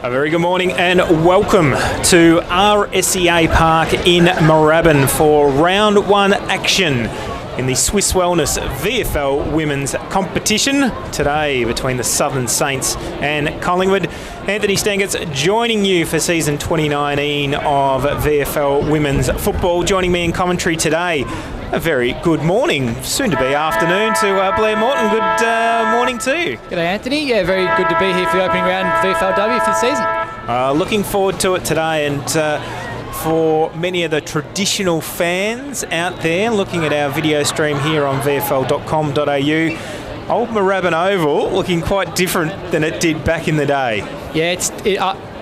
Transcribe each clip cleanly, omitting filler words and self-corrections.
A very good morning and welcome to RSEA Park in Moorabbin for round one action in the Swiss Wellness VFL women's competition today between the Southern Saints and Collingwood. Anthony Stangert's joining you for season 2019 of VFL women's football. Joining me in commentary today, a very good morning, soon to be afternoon, to Blair Morton. Good morning to you. G'day Anthony, yeah, very good to be here for the opening round VFLW for the season. Looking forward to it today, and for many of the traditional fans out there looking at our video stream here on vfl.com.au, Old Moorabbin Oval looking quite different than it did back in the day. Yeah,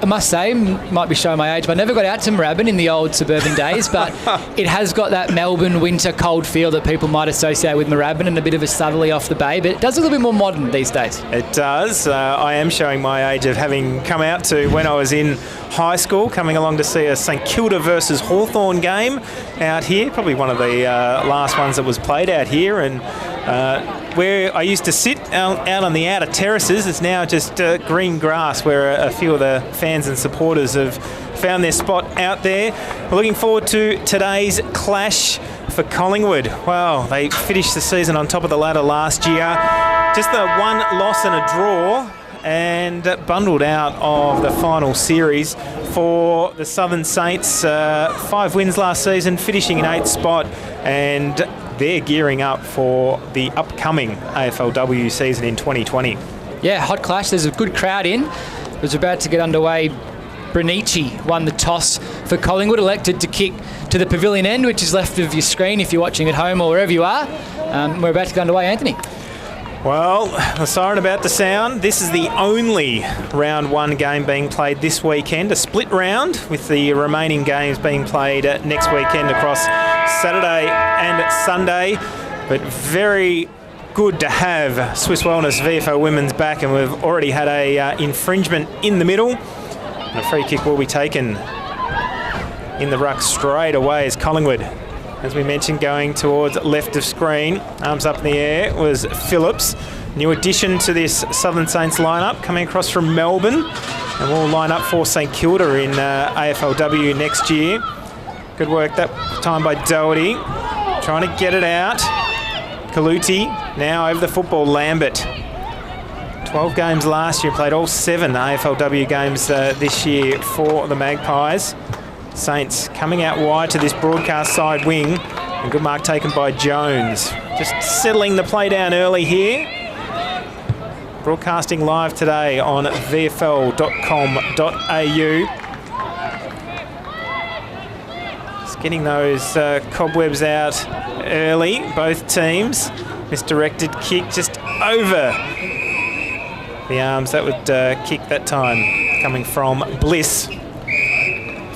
I must say, might be showing my age, but I never got out to Moorabbin in the old suburban days, but it has got that Melbourne winter cold feel that people might associate with Moorabbin, and a bit of a southerly off the bay, but it does look a little bit more modern these days. It does. I am showing my age of having come out to when I was in high school, coming along to see a St Kilda versus Hawthorn game out here, probably one of the last ones that was played out here, and where I used to sit out on the outer terraces, it's now just green grass where a few of the fans and supporters have found their spot out there. We're looking forward to today's clash for Collingwood. Well, they finished the season on top of the ladder last year. Just the one loss and a draw, and bundled out of the final series for the Southern Saints. 5 wins last season, finishing in 8th spot, and they're gearing up for the upcoming AFLW season in 2020. Yeah, hot clash. There's a good crowd in. It was about to get underway. Brunici won the toss for Collingwood, elected to kick to the pavilion end, which is left of your screen if you're watching at home or wherever you are. We're about to get underway, Anthony. Well, the siren about to sound. This is the only round one game being played this weekend, a split round with the remaining games being played next weekend across Saturday and Sunday. But very good to have Swiss Wellness VFL Women's back, and we've already had a infringement in the middle. And a free kick will be taken in the ruck straight away as Collingwood, as we mentioned, going towards left of screen. Arms up in the air was Phillips. New addition to this Southern Saints lineup, coming across from Melbourne, and will line up for St Kilda in AFLW next year. Good work that time by Doherty, trying to get it out. Kaluti now over the football. Lambert, 12 games last year, played all 7 AFLW games this year for the Magpies. Saints coming out wide to this broadcast side wing, and good mark taken by Jones. Just settling the play down early here. Broadcasting live today on vfl.com.au. Just getting those cobwebs out early, both teams. Misdirected kick just over the arms. That would kick that time, coming from Bliss.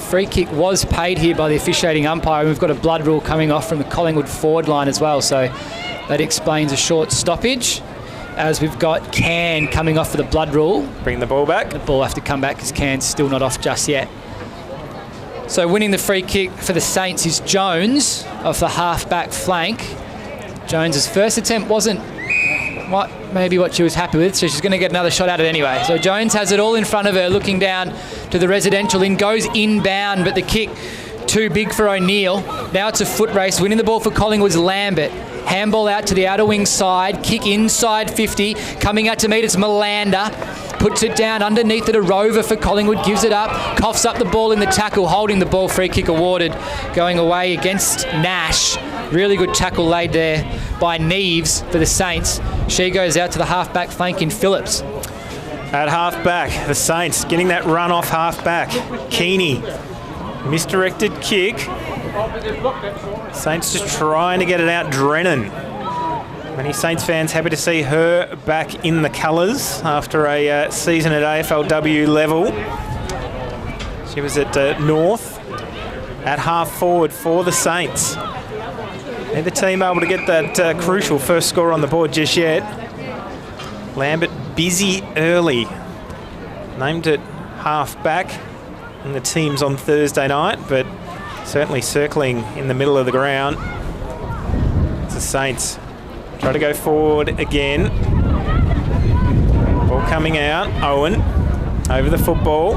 Free kick was paid here by the officiating umpire, and we've got a blood rule coming off from the Collingwood forward line as well, so that explains a short stoppage, as we've got Can coming off for the blood rule. Bring the ball back. The ball will have to come back because Can's still not off just yet. So winning the free kick for the Saints is Jones off the half-back flank. Jones's first attempt wasn't maybe what she was happy with, so she's going to get another shot at it anyway. So Jones has it all in front of her, looking down to the residential in, goes inbound, but the kick too big for O'Neill. Now it's a foot race. Winning the ball for Collingwood's Lambert. Handball out to the outer wing side, kick inside 50, coming out to meet it's Melander. Puts it down underneath it, a Rover for Collingwood, gives it up, coughs up the ball in the tackle, holding the ball, free kick awarded, going away against Nash. Really good tackle laid there by Neves for the Saints. She goes out to the half-back flank in Phillips. At half-back, the Saints getting that run off half-back. Keeney, misdirected kick. Saints just trying to get it out. Drennan. Many Saints fans happy to see her back in the colours after a season at AFLW level. She was at North at half-forward for the Saints. Neither team able to get that crucial first score on the board just yet. Lambert busy early. Named it half-back in the teams on Thursday night, but certainly circling in the middle of the ground. It's the Saints. Try to go forward again. Ball coming out. Owen over the football.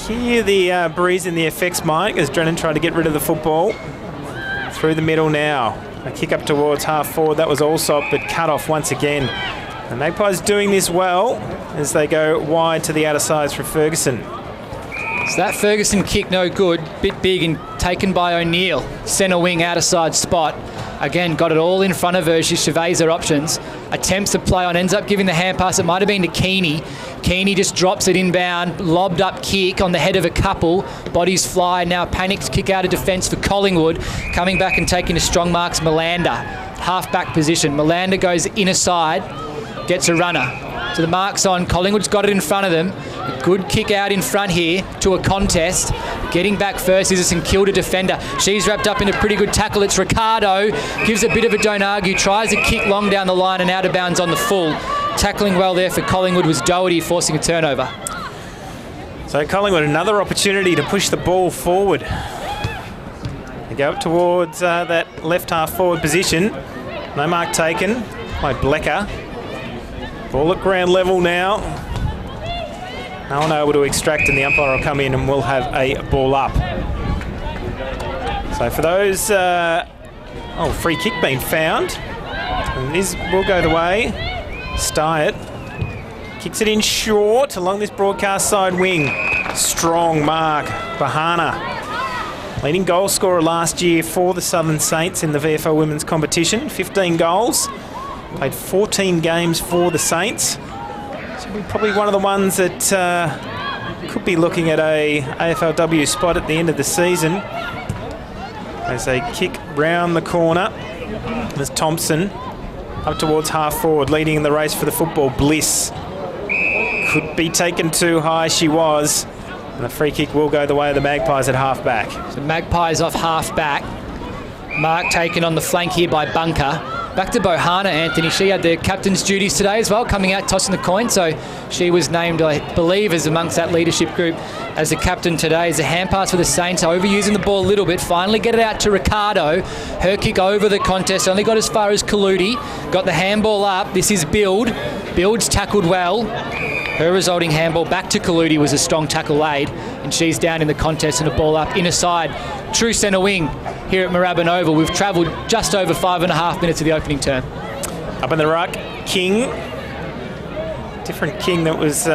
You hear the breeze in the effects mic as Drennan tried to get rid of the football. Through the middle now. A kick up towards half forward. That was Allsop, but cut off once again. The Magpies doing this well as they go wide to the outer sides for Ferguson. So that Ferguson kick no good. Bit big and taken by O'Neill. Centre wing outer side spot. Again, got it all in front of her. She surveys her options. Attempts to play on, ends up giving the hand pass. It might have been to Keeney. Keeney just drops it inbound. Lobbed up kick on the head of a couple. Bodies fly. Now panicked kick out of defence for Collingwood. Coming back and taking a strong marks, Melander. Half-back position. Melander goes inner side. Gets a runner. So the marks on. Collingwood's got it in front of them. A good kick out in front here to a contest. Getting back first is a St Kilda defender. She's wrapped up in a pretty good tackle. It's Ricardo. Gives a bit of a don't argue. Tries a kick long down the line and out of bounds on the full. Tackling well there for Collingwood was Doherty, forcing a turnover. So Collingwood, another opportunity to push the ball forward. They go up towards that left half forward position. No mark taken by Blecker. Ball at ground level now. No one able to extract, and the umpire will come in and we'll have a ball up. So for those, free kick being found. And this will go the way. Styatt kicks it in short along this broadcast side wing. Strong mark, Bahana. Leading goal scorer last year for the Southern Saints in the VFL women's competition. 15 goals. Played 14 games for the Saints. So probably one of the ones that could be looking at a AFLW spot at the end of the season. As they kick round the corner. There's Thompson up towards half forward, leading in the race for the football. Bliss could be taken too high. She was. And the free kick will go the way of the Magpies at half back. So Magpies off half back. Mark taken on the flank here by Bunker. Back to Bohana, Anthony. She had the captain's duties today as well, coming out tossing the coin. So she was named, I believe, as amongst that leadership group as the captain today. As a hand pass for the Saints, overusing the ball a little bit. Finally get it out to Ricardo. Her kick over the contest. Only got as far as Kaludi. Got the handball up. This is Build. Build's tackled well. Her resulting handball back to Kaludi was a strong tackle laid. And she's down in the contest and a ball up inner side. True centre wing here at Moorabbin Oval. We've travelled just over 5.5 minutes of the opening term. Up in the ruck, King. Different King that was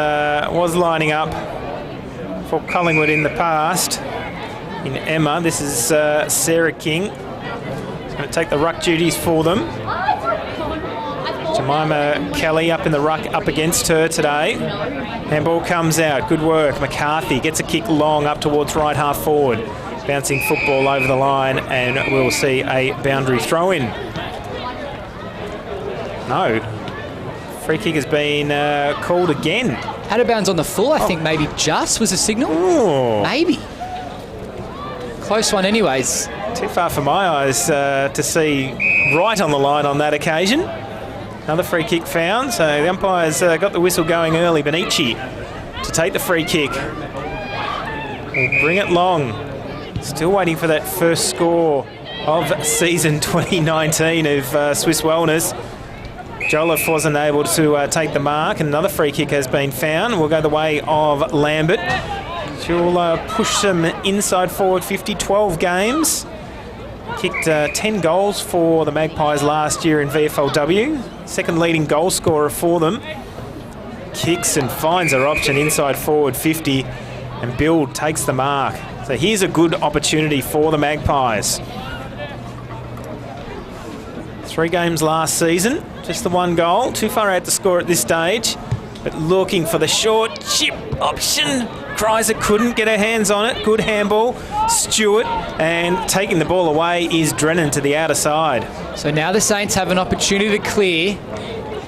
lining up for Collingwood in the past. In Emma, this is Sarah King. She's going to take the ruck duties for them. Jemima Kelly up in the ruck up against her today. Handball comes out. Good work. McCarthy gets a kick long up towards right half forward. Bouncing football over the line, and we'll see a boundary throw in. No. Free kick has been called again. Out of bounds on the full, I think maybe just was a signal. Ooh. Maybe. Close one anyways. Too far for my eyes to see right on the line on that occasion. Another free kick found, so the umpires got the whistle going early. Benici to take the free kick. We'll bring it long. Still waiting for that first score of season 2019 of Swiss Wellness. Jolliffe wasn't able to take the mark, and another free kick has been found. We'll go the way of Lambert. She'll push them inside forward 50, 12 games. Kicked 10 goals for the Magpies last year in VFLW. Second leading goal scorer for them. Kicks and finds her option inside forward 50, and Build takes the mark. So here's a good opportunity for the Magpies. 3 games last season, just the 1 goal. Too far out to score at this stage, but looking for the short chip option. Kreiser couldn't get her hands on it. Good handball. Stewart, and taking the ball away is Drennan to the outer side. So now the Saints have an opportunity to clear.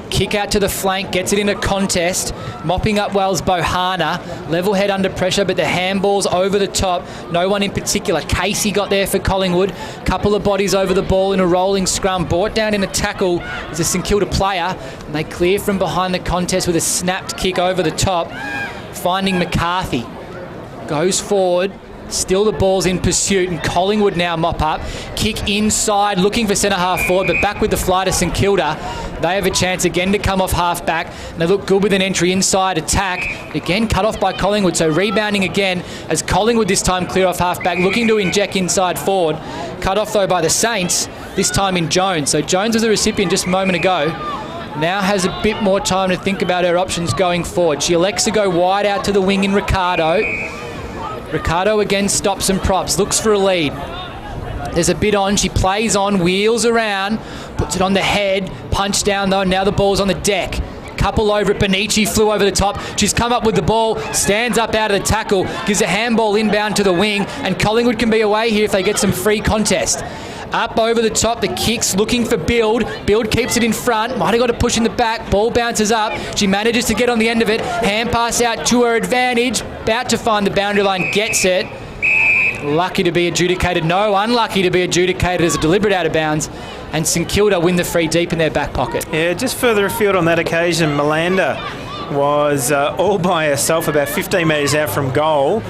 Kick out to the flank, gets it in a contest. Mopping up Wells Bohana. Level head under pressure, but the handball's over the top. No one in particular. Casey got there for Collingwood. Couple of bodies over the ball in a rolling scrum. Brought down in a tackle as a St Kilda player. And they clear from behind the contest with a snapped kick over the top. Finding McCarthy. Goes forward. Still the ball's in pursuit, and Collingwood now mop up. Kick inside, looking for centre half forward, but back with the fly to St Kilda. They have a chance again to come off half back, and they look good with an entry inside attack. Again, cut off by Collingwood, so rebounding again as Collingwood this time clear off half back, looking to inject inside forward. Cut off though by the Saints, this time in Jones. So Jones was the recipient just a moment ago. Now has a bit more time to think about her options going forward. She elects to go wide out to the wing in Ricardo. Ricardo again stops and props, looks for a lead. There's a bit on, she plays on, wheels around, puts it on the head, punch down though, now the ball's on the deck. Couple over it, Benici flew over the top. She's come up with the ball, stands up out of the tackle, gives a handball inbound to the wing, and Collingwood can be away here if they get some free contest. Up over the top, the kicks, looking for Build. Build keeps it in front, might have got a push in the back, ball bounces up. She manages to get on the end of it, hand pass out to her advantage, about to find the boundary line, gets it. Lucky to be adjudicated, no, unlucky to be adjudicated as a deliberate out of bounds, and St Kilda win the free deep in their back pocket. Yeah, just further afield on that occasion, Melanda was all by herself about 15 metres out from goal.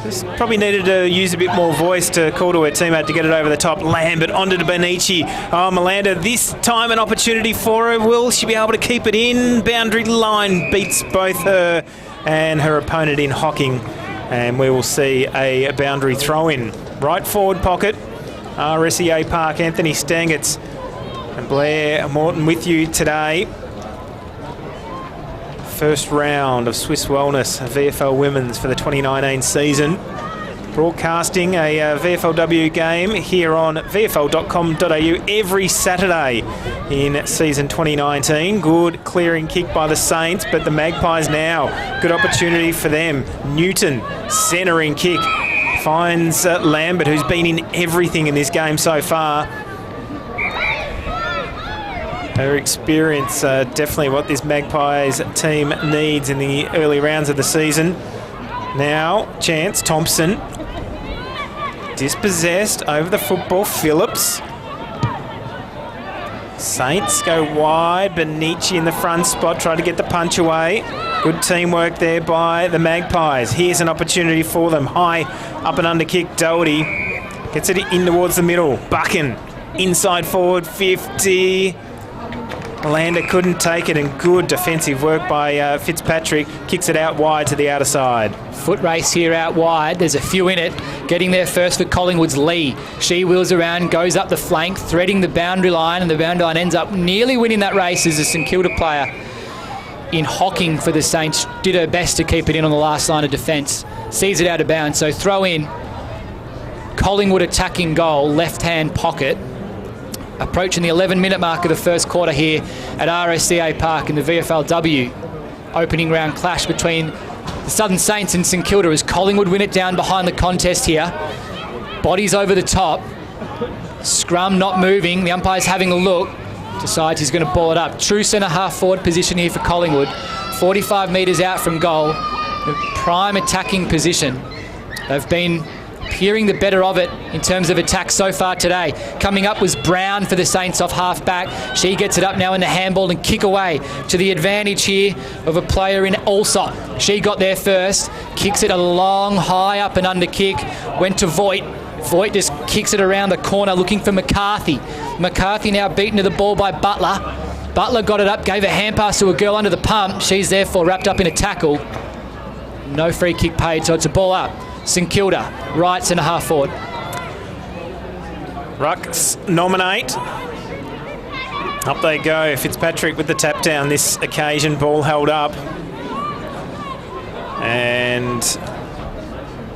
Just probably needed to use a bit more voice to call to her teammate to get it over the top. Lambert onto the Benici. Oh, Melanda, this time an opportunity for her. Will she be able to keep it in? Boundary line beats both her and her opponent in Hocking. And we will see a boundary throw-in. Right forward pocket, RSEA Park, Anthony Stangetz and Blair Morton with you today. First round of Swiss Wellness VFL Women's for the 2019 season. Broadcasting a VFLW game here on vfl.com.au every Saturday in season 2019. Good clearing kick by the Saints, but the Magpies now, good opportunity for them. Newton, centering kick, finds Lambert, who's been in everything in this game so far. Her experience, definitely what this Magpies team needs in the early rounds of the season. Now, chance, Thompson. Dispossessed over the football, Phillips. Saints go wide, Benici in the front spot, try to get the punch away. Good teamwork there by the Magpies. Here's an opportunity for them. High, up and under kick, Doherty. Gets it in towards the middle. Buchan, inside forward, 50. Melanda couldn't take it, and good defensive work by Fitzpatrick. Kicks it out wide to the outer side. Foot race here out wide. There's a few in it. Getting there first for Collingwood's Lee. She wheels around, goes up the flank, threading the boundary line, and the boundary line ends up nearly winning that race as a St Kilda player in Hocking for the Saints did her best to keep it in on the last line of defence. Sees it out of bounds, so throw in. Collingwood attacking goal, left-hand pocket. Approaching the 11-minute mark of the first quarter here at RSCA Park in the VFLW. Opening round clash between the Southern Saints and St Kilda as Collingwood win it down behind the contest here. Bodies over the top. Scrum not moving. The umpire's having a look. Decides he's going to ball it up. True centre half forward position here for Collingwood. 45 metres out from goal. The prime attacking position. They've been appearing the better of it in terms of attack so far today. Coming up was Brown for the Saints off half back. She gets it up now in the handball and kick away to the advantage here of a player in Allsop. She got there first, kicks it a long high up and under kick, went to Voigt. Voigt just kicks it around the corner looking for McCarthy. McCarthy now beaten to the ball by Butler. Butler got it up, gave a hand pass to a girl under the pump. She's therefore wrapped up in a tackle. No free kick paid, so it's a ball up. St Kilda, right centre half forward. Rucks nominate. Up they go. Fitzpatrick with the tap down this occasion. Ball held up. And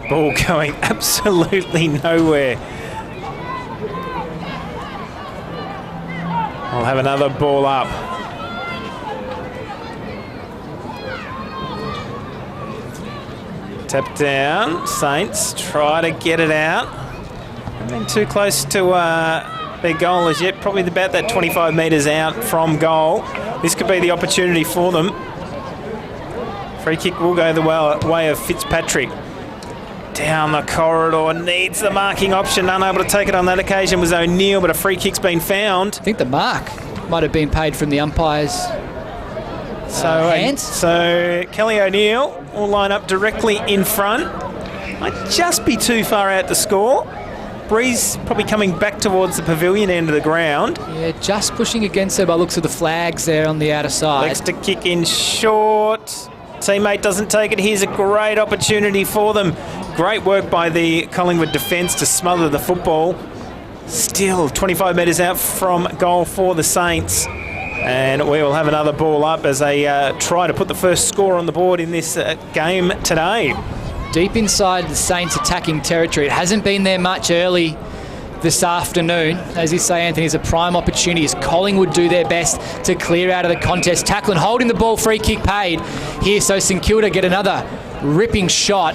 ball going absolutely nowhere. I'll have another ball up. Tap down, Saints try to get it out. Haven't been too close to their goal as yet, probably about that 25 metres out from goal. This could be the opportunity for them. Free kick will go the way of Fitzpatrick. Down the corridor, needs the marking option, unable to take it on that occasion was O'Neill, but a free kick's been found. I think the mark might have been paid from the umpires. So Kelly O'Neill will line up directly in front. Might just be too far out to score. Breeze probably coming back towards the pavilion end of the ground. Yeah, just pushing against her by looks of the flags there on the outer side. Likes to kick in short. Teammate doesn't take it. Here's a great opportunity for them. Great work by the Collingwood defence to smother the football. Still 25 metres out from goal for the Saints. And we will have another ball up as they try to put the first score on the board in this game today. Deep inside the Saints' attacking territory. It hasn't been there much early this afternoon. As you say, Anthony, is a prime opportunity as Collingwood do their best to clear out of the contest. Tackling, holding the ball, free kick paid here. So St Kilda get another ripping shot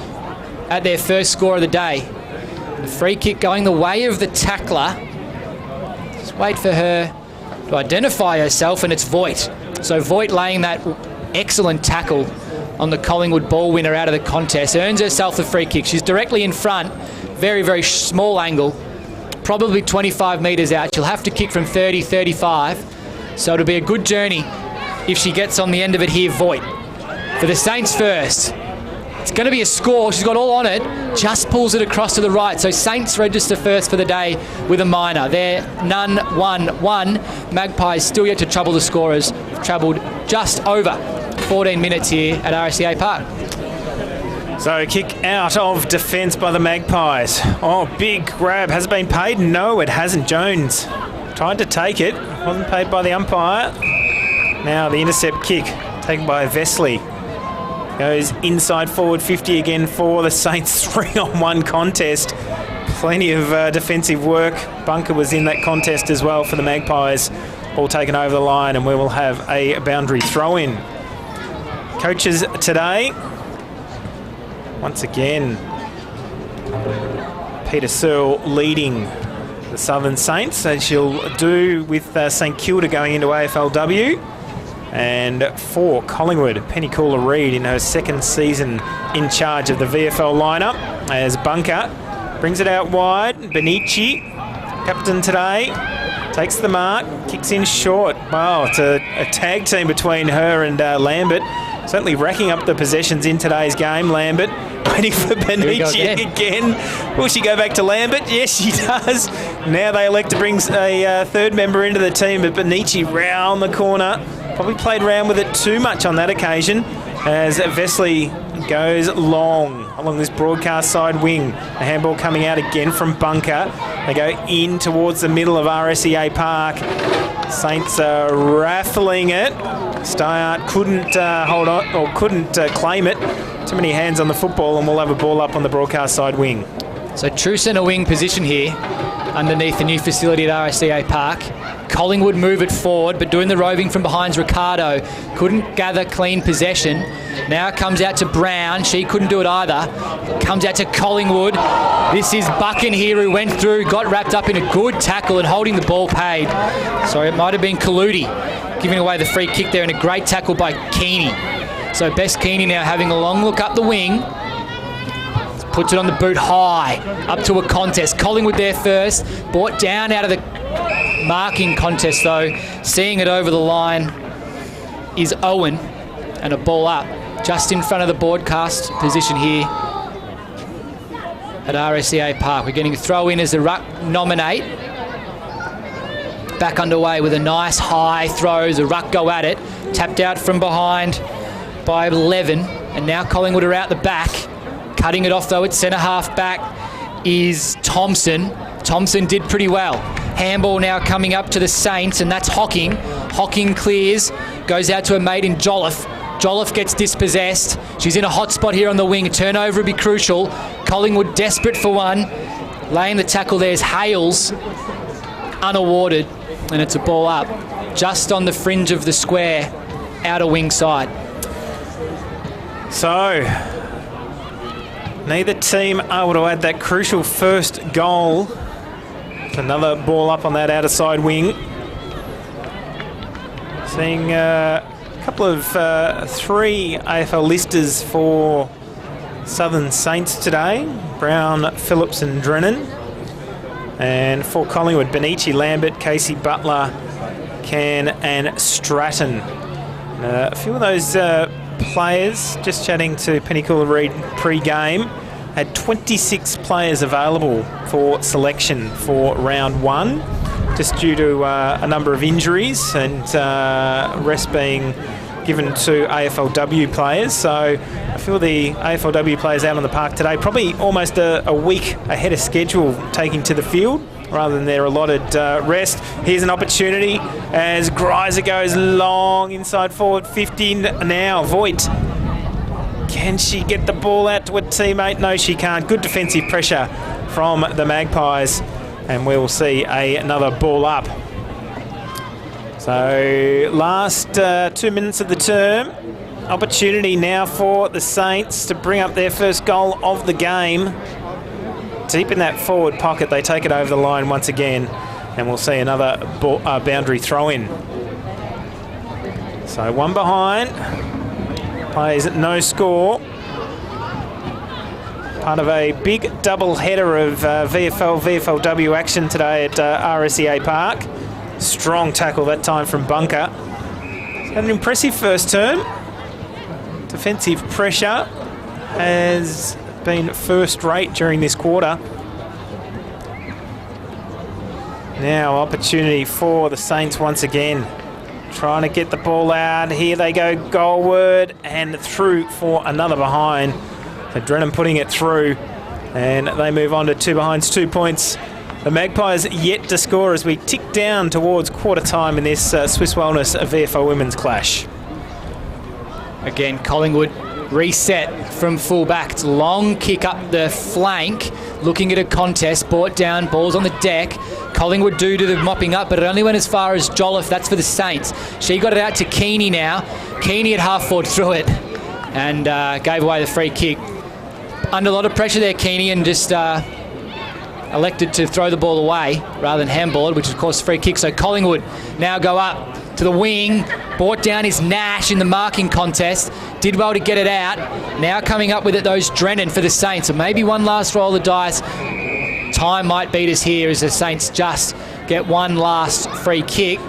at their first score of the day. The free kick going the way of the tackler. Just wait for her to identify herself, and it's Voigt. So Voigt laying that excellent tackle on the Collingwood ball winner out of the contest. Earns herself the free kick. She's directly in front. Very, very small angle. Probably 25 metres out. She'll have to kick from 30, 35. So it'll be a good journey if she gets on the end of it here, Voigt. For the Saints first. It's going to be a score. She's got all on it. Just pulls it across to the right. So Saints register first for the day with a minor. They're none, 1-1. Magpies still yet to trouble the scorers. Travelled just over 14 minutes here at RSCA Park. So kick out of defence by the Magpies. Oh, big grab. Has it been paid? No, it hasn't. Jones tried to take it. Wasn't paid by the umpire. Now the intercept kick taken by Vesley. Goes inside forward 50 again for the Saints 3-on-1 contest. Plenty of defensive work. Bunker was in that contest as well for the Magpies. Ball taken over the line, and we will have a boundary throw-in. Coaches today, once again, Peter Searle leading the Southern Saints, as she'll do with St Kilda going into AFLW. And for Collingwood, Penny Cooler-Reid in her second season in charge of the VFL lineup as Bunker brings it out wide. Benici, captain today, takes the mark, kicks in short. Wow, it's a tag team between her and Lambert. Certainly racking up the possessions in today's game. Lambert waiting for Benici again. Will she go back to Lambert? Yes, she does. Now they elect to bring a third member into the team, but Benici round the corner. Probably played around with it too much on that occasion as Vesley goes long along this broadcast side wing. The handball coming out again from Bunker. They go in towards the middle of RSCA Park. Saints are raffling it. Steyart couldn't hold on, or couldn't claim it. Too many hands on the football, and we'll have a ball up on the broadcast side wing. So true centre wing position here underneath the new facility at RSCA Park. Collingwood move it forward, but doing the roving from behind's Ricardo. Couldn't gather clean possession. Now it comes out to Brown. She couldn't do it either. Comes out to Collingwood. This is Buchan here who went through, got wrapped up in a good tackle and holding the ball paid. Sorry, it might have been Kaludi giving away the free kick there, and a great tackle by Keeney. So Bess Keeney now having a long look up the wing. Puts it on the boot high, up to a contest. Collingwood there first. Brought down out of the marking contest though. Seeing it over the line is Owen, and a ball up just in front of the broadcast position here at RSCA Park. We're getting a throw in as the ruck nominate. Back underway with a nice high throw. The ruck go at it. Tapped out from behind by 11, and now Collingwood are out the back. Cutting it off though at centre half back is Thompson. Thompson did pretty well. Handball now coming up to the Saints, and that's Hocking. Hocking clears, goes out to a mate in Jolliffe. Jolliffe gets dispossessed. She's in a hot spot here on the wing. A turnover would be crucial. Collingwood desperate for one. Laying the tackle there is Hales. Unawarded, and it's a ball up just on the fringe of the square, outer wing side. So neither team able to add that crucial first goal. Another ball up on that outer side wing. Seeing a couple of three AFL listers for Southern Saints today. Brown, Phillips and Drennan. And for Collingwood, Benici, Lambert, Casey, Butler, Can and Stratton. A few of those players, just chatting to Penny Cooler-Reid pre-game, had 26 players available for selection for round 1, just due to a number of injuries and rest being given to AFLW players. So I feel the AFLW players out on the park today probably almost a week ahead of schedule taking to the field rather than their allotted rest. Here's an opportunity as Greiser goes long inside forward 50 now. Voigt, can she get the ball out to a teammate? No, she can't. Good defensive pressure from the Magpies, and we'll see another ball up. So last 2 minutes of the term. Opportunity now for the Saints to bring up their first goal of the game. Deep in that forward pocket, they take it over the line once again, and we'll see another boundary throw-in. So 1 behind. Plays no score. Part of a big double header of VFL-VFLW action today at RSEA Park. Strong tackle that time from Bunker. He's had an impressive first term. Defensive pressure has been first rate during this quarter. Now opportunity for the Saints once again. Trying to get the ball out. Here they go goalward and through for another behind. So Drennan putting it through, and they move on to 2 behinds, 2 points. The Magpies yet to score as we tick down towards quarter time in this Swiss Wellness VFL Women's clash. Again, Collingwood reset from fullback. It's a long kick up the flank, looking at a contest, brought down, balls on the deck. Collingwood do the mopping up, but it only went as far as Jolliffe. That's for the Saints. She got it out to Keeney now. Keeney at half forward threw it and gave away the free kick. Under a lot of pressure there, Keeney, and just elected to throw the ball away rather than handball it, which is, of course, free kick. So Collingwood now go up to the wing. Brought down is Nash in the marking contest. Did well to get it out. Now coming up with it, those Drennan for the Saints. So maybe one last roll of the dice. Time might beat us here as the Saints just get one last free kick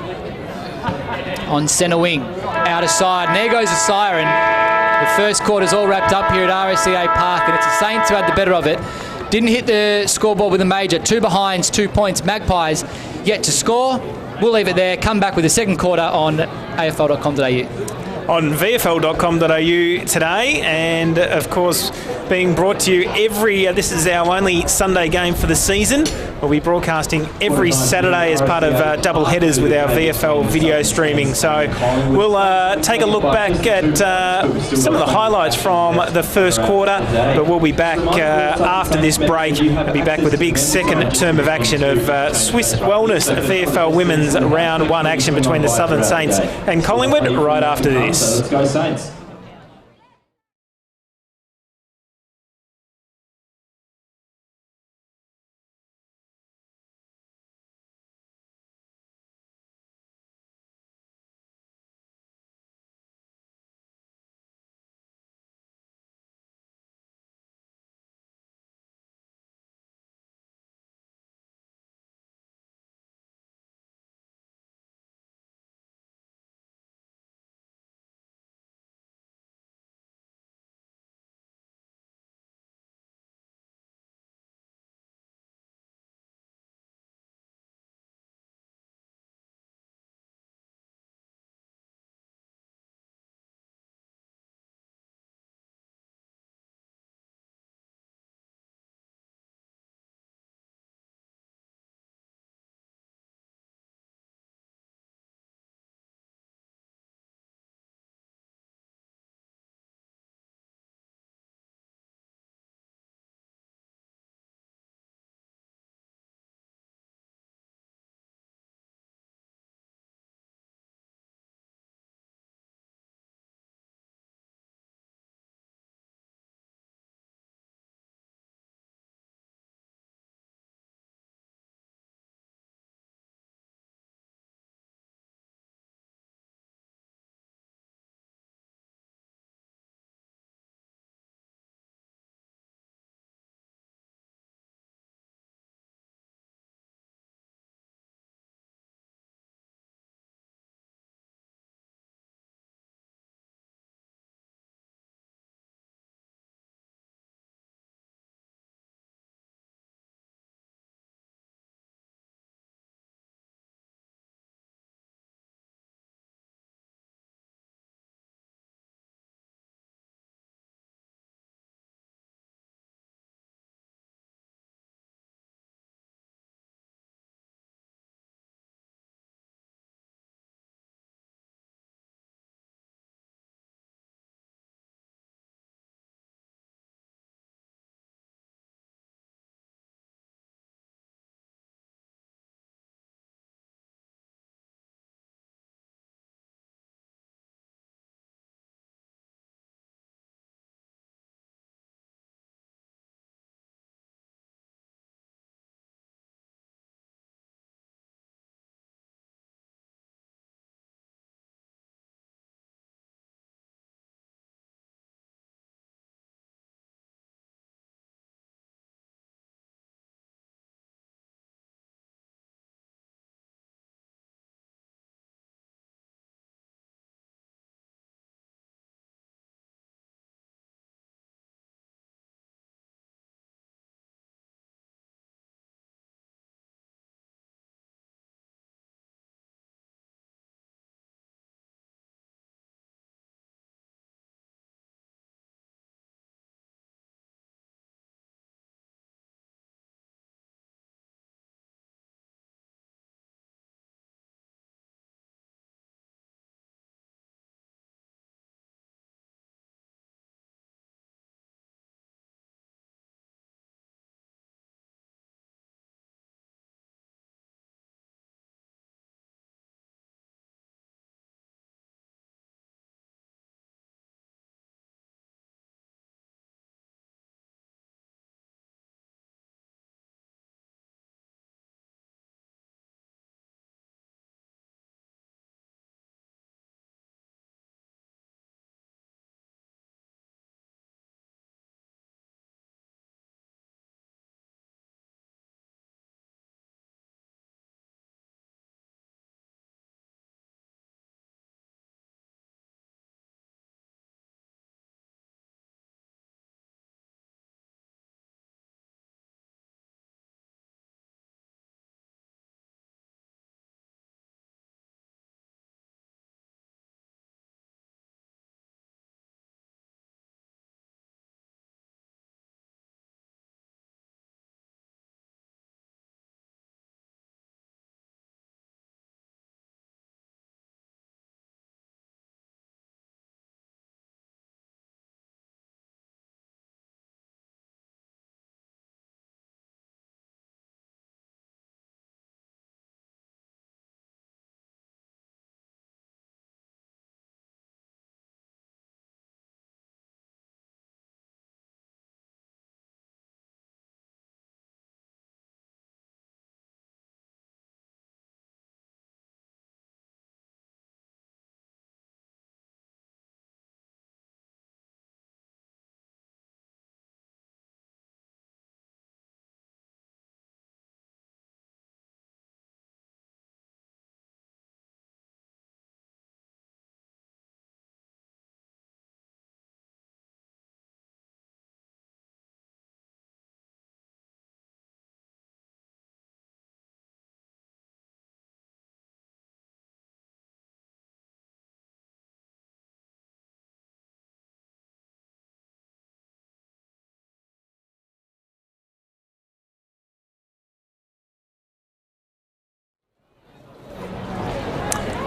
on centre wing. Out of side. And there goes the siren. The first quarter's all wrapped up here at RSEA Park, and it's the Saints who had the better of it. Didn't hit the scoreboard with a major. 2 behinds, 2 points. Magpies yet to score. We'll leave it there. Come back with the second quarter on afl.com.au. On VFL.com.au today, and of course being brought to you this is our only Sunday game for the season. We'll be broadcasting every Saturday as part of double headers with our VFL video streaming. So we'll take a look back at some of the highlights from the first quarter, but we'll be back after this break and be back with a big second term of action of Swiss Wellness VFL Women's Round 1 action between the Southern Saints and Collingwood right after this. Let's go Saints.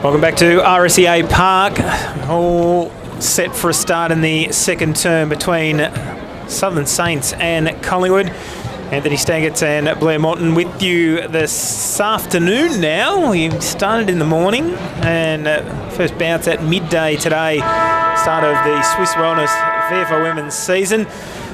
Welcome back to RSEA Park. All set for a start in the second term between Southern Saints and Collingwood. Anthony Staggett and Blair Morton with you this afternoon now. We started in the morning and first bounce at midday today. Start of the Swiss Wellness VFL Women's season.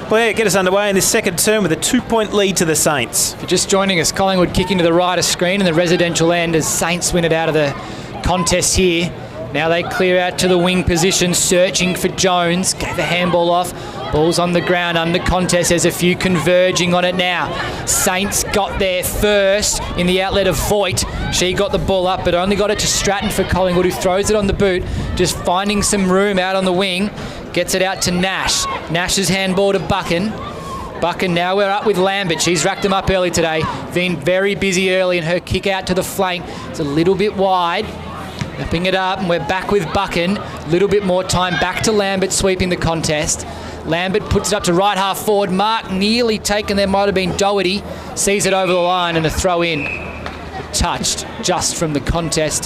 Blair, get us underway in this second term with a 2-point lead to the Saints. If you're just joining us, Collingwood kicking to the right of screen in the residential end as Saints win it out of the contest here. Now they clear out to the wing position, searching for Jones. Gave the handball off. Ball's on the ground under contest. There's a few converging on it now. Saints got there first in the outlet of Voigt. She got the ball up, but only got it to Stratton for Collingwood, who throws it on the boot, just finding some room out on the wing. Gets it out to Nash. Nash's handball to Buchan. Buchan now we're up with Lambert. She's racked them up early today. Been very busy early, and her kick out to the flank. It's a little bit wide. Whipping it up, and we're back with Buchan. A little bit more time. Back to Lambert sweeping the contest. Lambert puts it up to right half forward. Mark nearly taken. There might have been Doherty. Sees it over the line and a throw in. Touched just from the contest.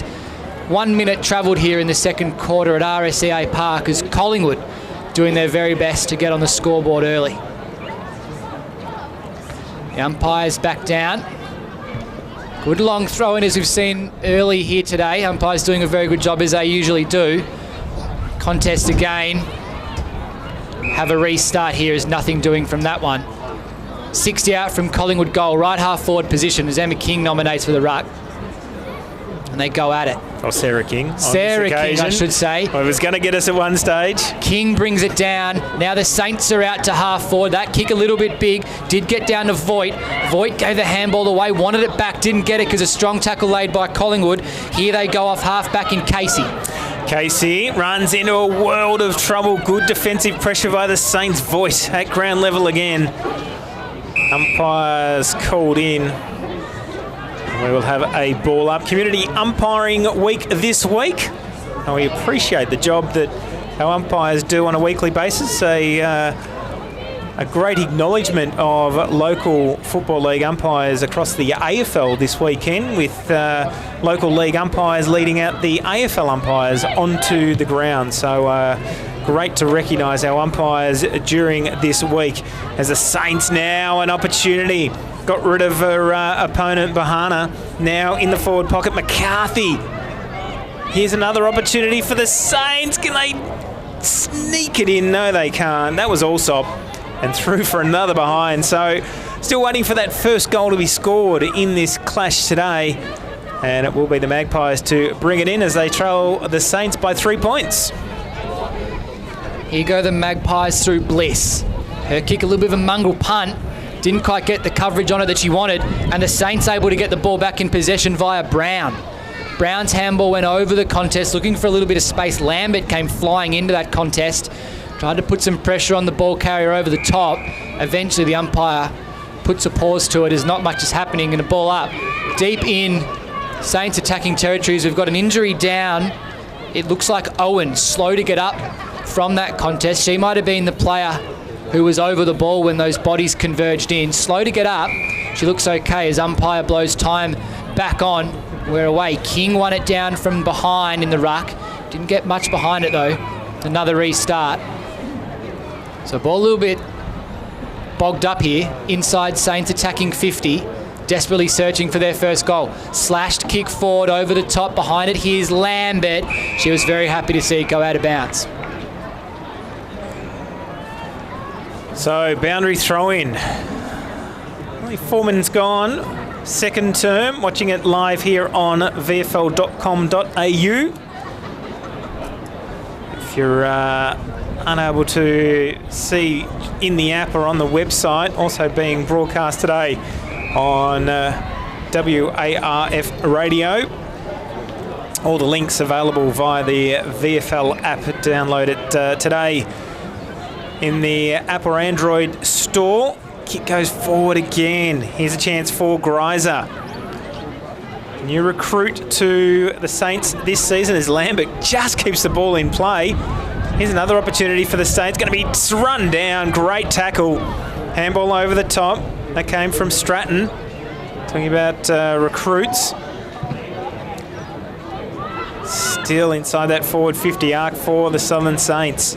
1 minute travelled here in the second quarter at RSEA Park as Collingwood doing their very best to get on the scoreboard early. The umpires back down. Good long throw in as we've seen early here today. Umpires doing a very good job as they usually do. Contest again. Have a restart here as nothing doing from that one. 60 out from Collingwood goal. Right half forward position as Emma King nominates for the ruck. And they go at it. Oh, Sarah King. Sarah King, I should say. Well, it was going to get us at one stage. King brings it down. Now the Saints are out to half forward. That kick a little bit big. Did get down to Voigt. Voigt gave the handball away. Wanted it back. Didn't get it because a strong tackle laid by Collingwood. Here they go off half back in Casey. Casey runs into a world of trouble. Good defensive pressure by the Saints. Voigt at ground level again. Umpires called in. We will have a ball up. Community umpiring week this week. And we appreciate the job that our umpires do on a weekly basis. A great acknowledgement of local Football League umpires across the AFL this weekend, with local league umpires leading out the AFL umpires onto the ground. So great to recognise our umpires during this week. As the Saints now an opportunity. Got rid of her opponent, Bahana. Now in the forward pocket, McCarthy. Here's another opportunity for the Saints. Can they sneak it in? No, they can't. That was Allsop. And through for another behind. So still waiting for that first goal to be scored in this clash today. And it will be the Magpies to bring it in as they trail the Saints by 3 points. Here go the Magpies through Bliss. Her kick a little bit of a mongrel punt. Didn't quite get the coverage on it that she wanted, and the Saints able to get the ball back in possession via Brown. Brown's handball went over the contest, looking for a little bit of space. Lambert came flying into that contest, tried to put some pressure on the ball carrier over the top. Eventually the umpire puts a pause to it as not much is happening, and a ball up. Deep in Saints attacking territories. We've got an injury down. It looks like Owen, slow to get up from that contest. She might have been the player who was over the ball when those bodies converged in. Slow to get up. She looks okay as umpire blows time back on. We're away. King won it down from behind in the ruck. Didn't get much behind it though. Another restart. So ball a little bit bogged up here. Inside Saints attacking 50. Desperately searching for their first goal. Slashed kick forward over the top. Behind it, here's Lambert. She was very happy to see it go out of bounds. So, boundary throw-in. Only 4 minutes gone. Second term. Watching it live here on vfl.com.au. If you're unable to see in the app or on the website, also being broadcast today on WARF radio. All the links available via the VFL app. Download it today in the App or Android store. Kick goes forward again. Here's a chance for Greiser. New recruit to the Saints this season as Lambert just keeps the ball in play. Here's another opportunity for the Saints. Going to be run down. Great tackle. Handball over the top. That came from Stratton. Talking about recruits. still inside that forward 50 arc for the Southern Saints.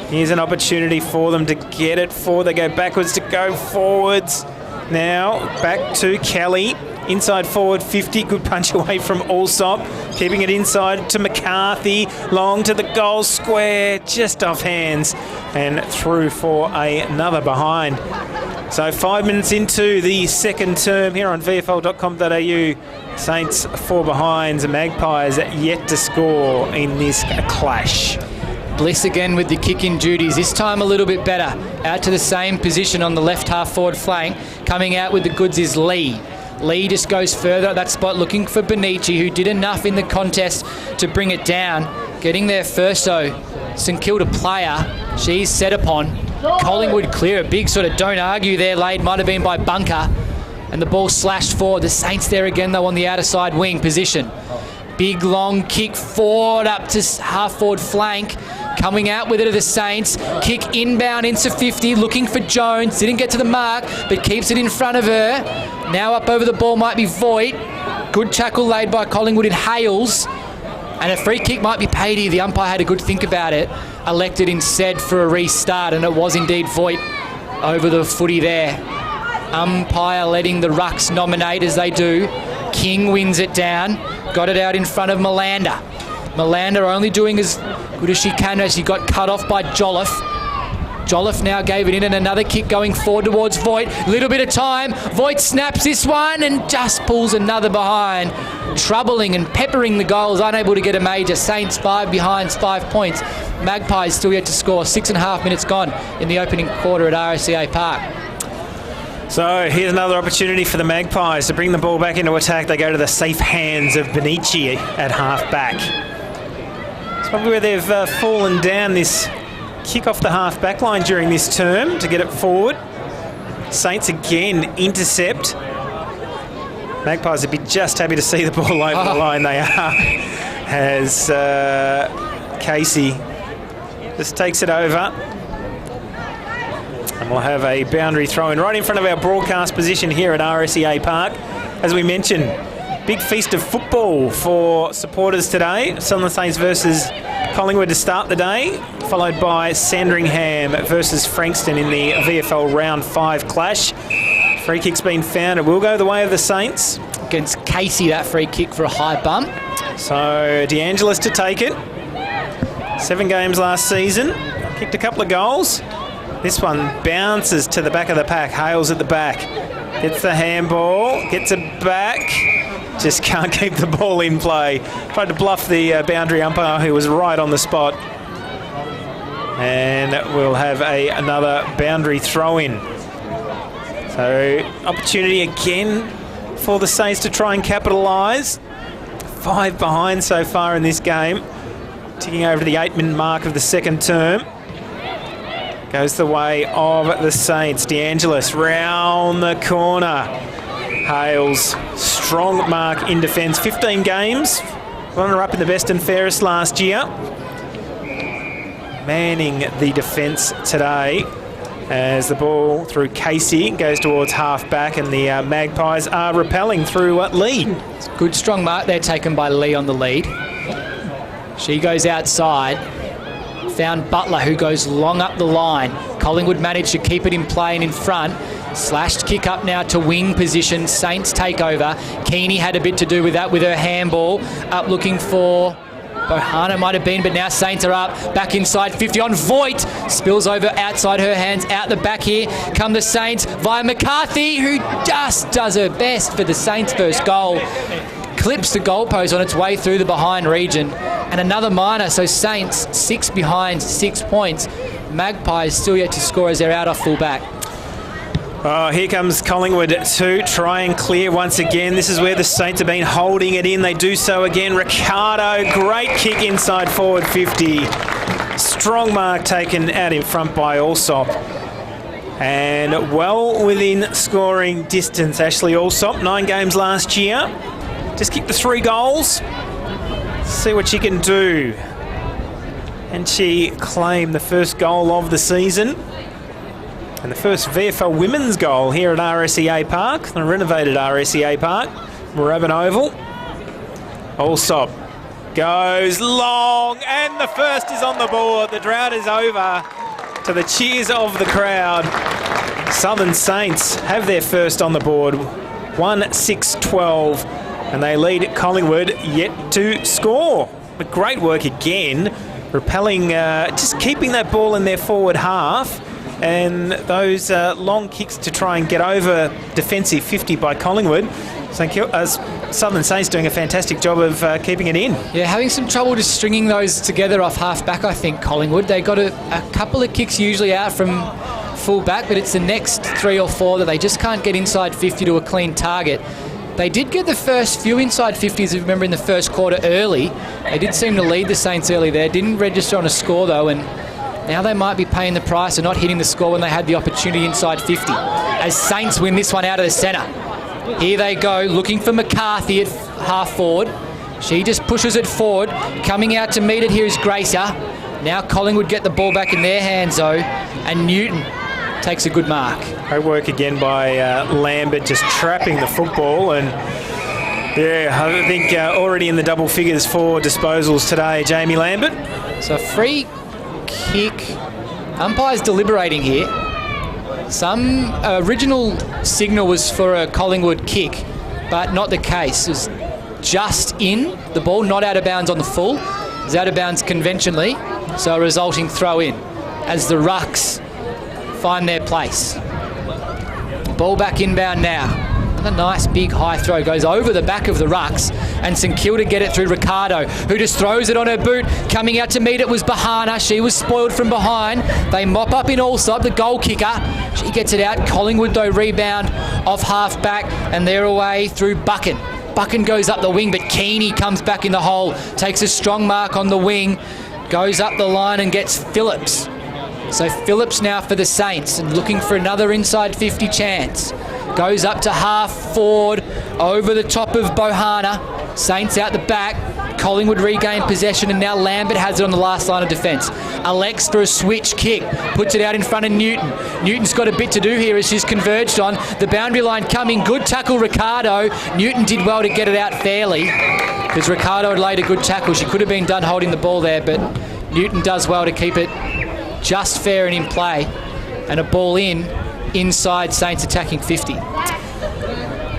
Here's an opportunity for them to get it forward. They go backwards to go forwards. Now back to Kelly. Inside forward 50. Good punch away from Allsop. Keeping it inside to McCarthy. Long to the goal square. Just off hands. And through for another behind. So 5 minutes into the second term here on VFL.com.au. Saints 4 behinds. Magpies yet to score in this clash. Bliss again with the kicking duties. This time a little bit better. Out to the same position on the left half forward flank. Coming out with the goods is Lee. Lee just goes further at that spot looking for Benici, who did enough in the contest to bring it down. Getting there first though, St Kilda player. She's set upon. Collingwood clear. A big sort of don't argue there laid. Might have been by Bunker. And the ball slashed forward. The Saints there again though on the outer side wing position. Big long kick forward up to half forward flank. Coming out with it are the Saints. Kick inbound into 50, looking for Jones. Didn't get to the mark, but keeps it in front of her. Now up over the ball might be Voigt. Good tackle laid by Collingwood in Hales. And a free kick might be paid here. The umpire had a good think about it. Elected instead for a restart, and it was indeed Voigt over the footy there. Umpire letting the Rucks nominate as they do. King wins it down. Got it out in front of Melander. Melander only doing as good as she can as she got cut off by Jolliffe. Jolliffe now gave it in, and another kick going forward towards Voigt. Little bit of time. Voigt snaps this one and just pulls another behind. Troubling and peppering the goals. Unable to get a major. Saints 5 behinds, 5 points. Magpies still yet to score. 6.5 minutes gone in the opening quarter at RSCA Park. So here's another opportunity for the Magpies to bring the ball back into attack. They go to the safe hands of Benici at half-back. It's probably where they've fallen down, this kick off the half-back line during this term to get it forward. Saints again intercept. Magpies would be just happy to see the ball over the line. They are. As Casey just takes it over. And we'll have a boundary throw in right in front of our broadcast position here at RSEA Park. As we mentioned, big feast of football for supporters today. Southern Saints versus Collingwood to start the day, followed by Sandringham versus Frankston in the VFL Round 5 clash. Free kick's been found. It will go the way of the Saints. Against Casey, that free kick for a high bump. So DeAngelis to take it. 7 games last season. Kicked a couple of goals. This one bounces to the back of the pack. Hales at the back. Gets the handball. Gets it back. Just can't keep the ball in play. Tried to bluff the boundary umpire who was right on the spot. And we'll have another boundary throw in. So opportunity again for the Saints to try and capitalise. 5 behind so far in this game. Ticking over to the 8-minute mark of the second term. Goes the way of the Saints. DeAngelis round the corner. Hales, strong mark in defence. 15 games. Runner-up in the best and fairest last year. Manning the defence today as the ball through Casey goes towards half-back, and the Magpies are repelling through Lee. It's a good strong mark there taken by Lee on the lead. She goes outside. Found Butler, who goes long up the line. Collingwood managed to keep it in play and in front. Slashed kick up now to wing position. Saints take over. Keeney had a bit to do with that with her handball. Up looking for Bohana might have been, but now Saints are up. Back inside 50 on Voigt. Spills over outside her hands. Out the back here come the Saints via McCarthy, who just does her best for the Saints' first goal. Clips the goalpost on its way through the behind region. And another minor, so Saints 6 behind, 6 points. Magpies still yet to score as they're out off full back. Oh, here comes Collingwood to try and clear once again. This is where the Saints have been holding it in. They do so again. Ricardo, great kick inside forward 50. Strong mark taken out in front by Allsop. And well within scoring distance, Ashley Allsop. 9 games last year. Just kicked the 3 goals. See what she can do. And she claimed the first goal of the season. And the first VFL women's goal here at RSEA Park, the renovated RSEA Park, Moorabbin Oval. Allsop Goes long, and the first is on the board. The drought is over, to the cheers of the crowd. Southern Saints have their first on the board, 1-6-12, and they lead Collingwood yet to score. But great work again, repelling, just keeping that ball in their forward half, and those long kicks to try and get over defensive 50 by Collingwood. Southern Saints doing a fantastic job of keeping it in. Yeah, having some trouble just stringing those together off half-back, I think, Collingwood. They got a couple of kicks usually out from full-back, but it's the next 3 or 4 that they just can't get inside 50 to a clean target. They did get the first few inside 50s, if you remember, in the first quarter early. They did seem to lead the Saints early there. Didn't register on a score, though, and now they might be paying the price of not hitting the score when they had the opportunity inside 50. As Saints win this one out of the centre. Here they go, looking for McCarthy at half forward. She just pushes it forward. Coming out to meet it here is Gracer. Now Collingwood get the ball back in their hands, though, and Newton takes a good mark. Great work again by Lambert, just trapping the football. And yeah, I think already in the double figures for disposals today, Jamie Lambert. So free kick. Umpire's deliberating here. Some original signal was for a Collingwood kick, but not the case. It was just in the ball, not out of bounds on the full. It was out of bounds conventionally, so a resulting throw in as the Rucks find their place. Ball back inbound now. A nice big high throw goes over the back of the Rucks, and St Kilda get it through Ricardo, who just throws it on her boot. Coming out to meet it was Bahana. She was spoiled from behind. They mop up in Allsop, the goal kicker. She gets it out. Collingwood, though, rebound off half back, and they're away through Buchan. Buchan goes up the wing, but Keeney comes back in the hole, takes a strong mark on the wing, goes up the line and gets Phillips. So Phillips now for the Saints, and looking for another inside 50 chance. Goes up to half forward, over the top of Bohana. Saints out the back. Collingwood regain possession, and now Lambert has it on the last line of defence. Alex for a switch kick, puts it out in front of Newton. Newton's got a bit to do here as she's converged on. The boundary line coming, good tackle Ricardo. Newton did well to get it out fairly, because Ricardo had laid a good tackle. She could have been done holding the ball there, but Newton does well to keep it just fair and in play. And a ball inside Saints attacking 50.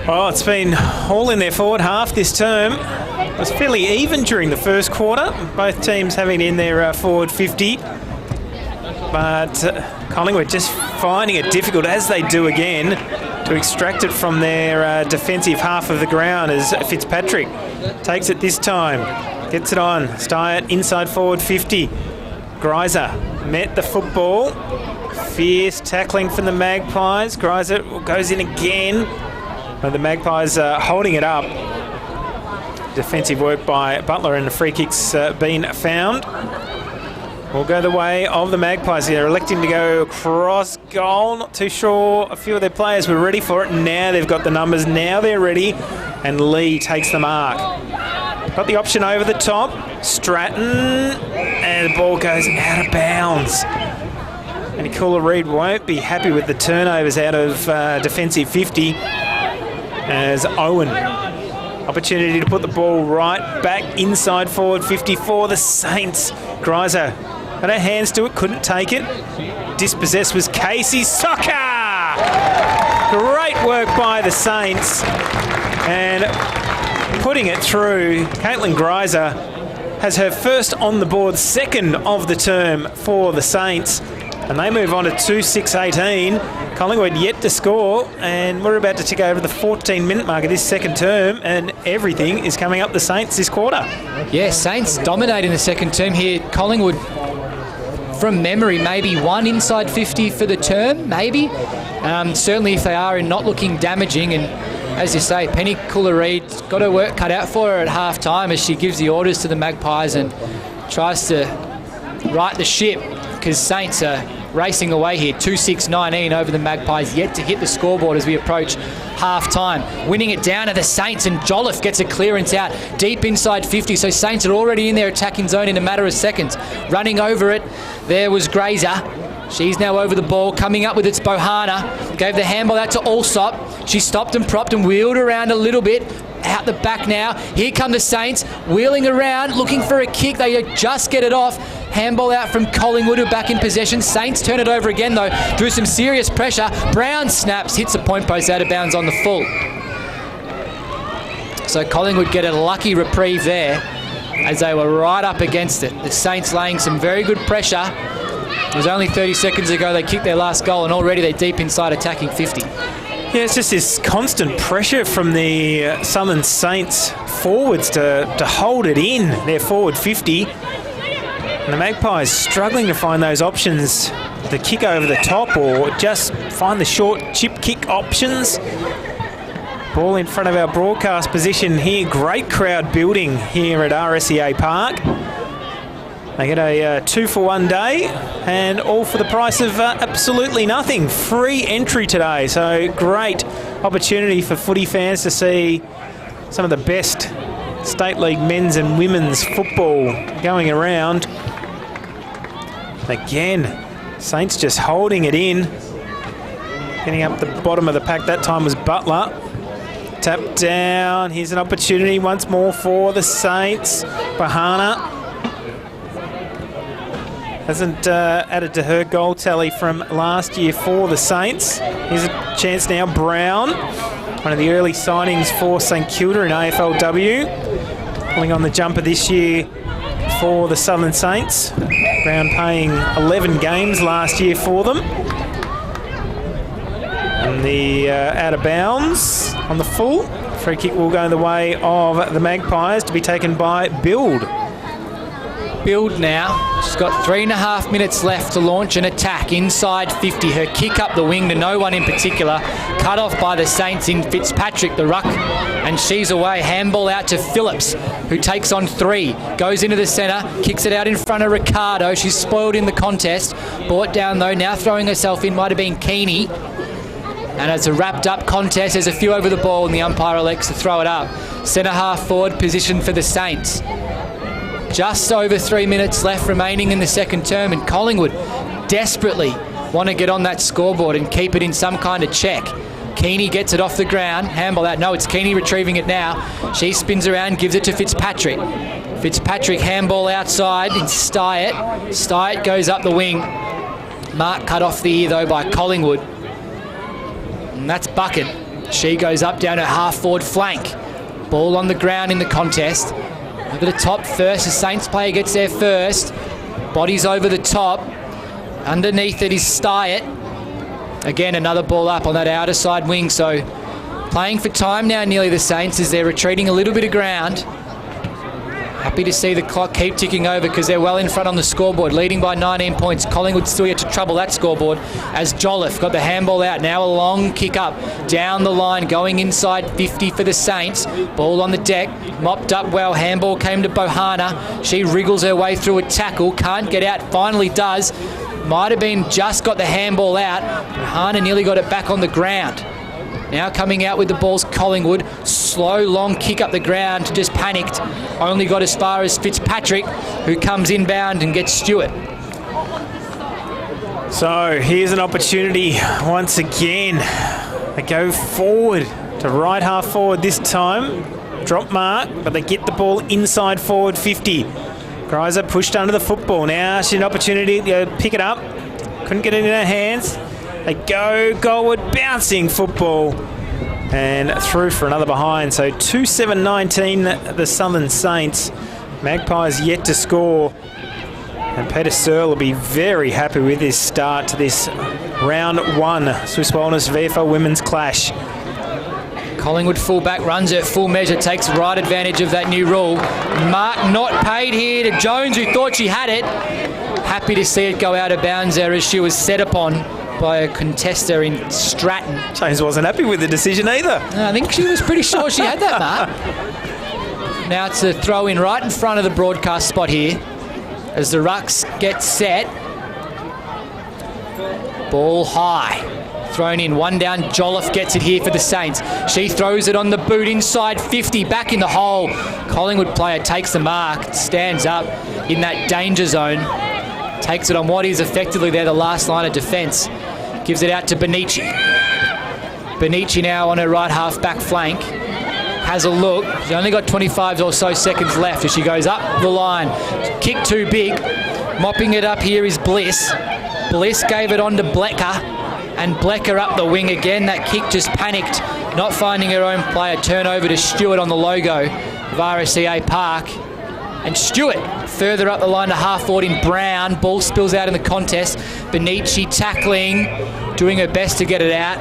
Oh, it's been all in their forward half this term. It was fairly even during the first quarter, both teams having in their forward 50. But Collingwood just finding it difficult, as they do again, to extract it from their defensive half of the ground, as Fitzpatrick takes it this time. Gets it on. Steyert inside forward 50. Greiser met the football. Fierce tackling from the Magpies. Greiser goes in again. But the Magpies holding it up. Defensive work by Butler, and the free kick's been found. Will go the way of the Magpies. They're electing to go across goal. Not too sure a few of their players were ready for it. Now they've got the numbers. Now they're ready. And Lee takes the mark. Got the option over the top. Stratton. And the ball goes out of bounds. And Nicola Reid won't be happy with the turnovers out of defensive 50, as Owen. Opportunity to put the ball right back inside forward 50 for the Saints. Greiser had her hands to it, couldn't take it. Dispossessed was Casey. Soccer! Great work by the Saints. And putting it through, Caitlin Greiser has her first on the board, second of the term for the Saints. And they move on to 2-6-18. Collingwood yet to score, and we're about to tick over the 14-minute mark of this second term, and everything is coming up the Saints this quarter. Yeah, Saints dominate in the second term here. Collingwood, from memory, maybe one inside 50 for the term, maybe. Certainly if they are, and not looking damaging. And as you say, Penny Cooler-Reid's got her work cut out for her at half-time as she gives the orders to the Magpies and tries to right the ship, because Saints are racing away here. 2-6-19 over the Magpies, yet to hit the scoreboard as we approach half-time. Winning it down to the Saints, and Jolliffe gets a clearance out deep inside 50. So Saints are already in their attacking zone in a matter of seconds. Running over it, there was Grazer. She's now over the ball, coming up with its Bohana. Gave the handball out to Allsop. She stopped and propped and wheeled around a little bit. Out the back now. Here come the Saints, wheeling around, looking for a kick. They just get it off. Handball out from Collingwood, who are back in possession. Saints turn it over again, though, through some serious pressure. Brown snaps, hits the point post out of bounds on the full. So Collingwood get a lucky reprieve there, as they were right up against it. The Saints laying some very good pressure. It was only 30 seconds ago they kicked their last goal, and already they're deep inside attacking 50. Yeah, it's just this constant pressure from the Southern Saints forwards to hold it in their forward 50. And the Magpies struggling to find those options to kick over the top or just find the short chip kick options. Ball in front of our broadcast position here. Great crowd building here at RSEA Park. They get a 2-for-1 day, and all for the price of absolutely nothing. Free entry today, so great opportunity for footy fans to see some of the best State League men's and women's football going around. Again, Saints just holding it in. Getting up the bottom of the pack, that time was Butler. Tap down, here's an opportunity once more for the Saints. Bahana hasn't added to her goal tally from last year for the Saints. Here's a chance now. Brown, one of the early signings for St Kilda in AFLW, pulling on the jumper this year for the Southern Saints. Brown playing 11 games last year for them. And the out of bounds on the full. Free kick will go the way of the Magpies, to be taken by Build. Build now. She's got 3.5 minutes left to launch an attack inside 50. Her kick up the wing to no one in particular. Cut off by the Saints in Fitzpatrick, the ruck. And she's away. Handball out to Phillips, who takes on 3. Goes into the centre. Kicks it out in front of Ricardo. She's spoiled in the contest. Brought down, though. Now throwing herself in might have been Keeney. And it's a wrapped-up contest. There's a few over the ball, and the umpire elects to throw it up. Centre half forward position for the Saints. Just over 3 minutes left remaining in the second term, and Collingwood desperately want to get on that scoreboard and keep it in some kind of check. Keeney gets it off the ground. Handball out. No, it's Keeney retrieving it now. She spins around, gives it to Fitzpatrick. Fitzpatrick handball outside in Styatt. Styatt goes up the wing. Mark cut off the ear, though, by Collingwood. And that's Bucket. She goes up down her half-forward flank. Ball on the ground in the contest. Over the top first. The Saints player gets there first. Bodies over the top. Underneath it is Styatt. Again, another ball up on that outer side wing. So playing for time now, nearly the Saints, as they're retreating a little bit of ground. Happy to see the clock keep ticking over, because they're well in front on the scoreboard, leading by 19 points. Collingwood still yet to trouble that scoreboard, as Jolliffe got the handball out. Now a long kick up down the line, going inside 50 for the Saints. Ball on the deck, mopped up well. Handball came to Bohana. She wriggles her way through a tackle, can't get out, finally does. Might have been just got the handball out. Bohana nearly got it back on the ground. Now coming out with the ball's Collingwood. Slow, long kick up the ground, just panicked. Only got as far as Fitzpatrick, who comes inbound and gets Stewart. So here's an opportunity once again. They go forward to right half forward this time. Drop mark, but they get the ball inside forward 50. Greiser pushed under the football. Now she's an opportunity to pick it up. Couldn't get it in her hands. They go goalward, bouncing football, and through for another behind. So 2-7-19, the Southern Saints. Magpies yet to score, and Peter Searle will be very happy with his start to this round 1 Swiss Wellness VFL Women's Clash. Collingwood fullback runs at full measure, takes right advantage of that new rule. Mark not paid here to Jones, who thought she had it. Happy to see it go out of bounds there, as she was set upon by a contester in Stratton. James wasn't happy with the decision either. I think she was pretty sure she had that, Mark. Now it's a throw in right in front of the broadcast spot here, as the rucks get set. Ball high. Thrown in, one down. Jolliffe gets it here for the Saints. She throws it on the boot inside 50, back in the hole. Collingwood player takes the mark, stands up in that danger zone. Takes it on what is effectively there, the last line of defence. Gives it out to Benici. Benici now on her right half back flank. Has a look. She's only got 25 or so seconds left as she goes up the line. Kick too big. Mopping it up here is Bliss. Bliss gave it on to Blecker. And Blecker up the wing again. That kick just panicked. Not finding her own player. Turnover to Stewart on the logo of RSCA Park. And Stewart further up the line to half forward in Brown. Ball spills out in the contest. Benici tackling, doing her best to get it out.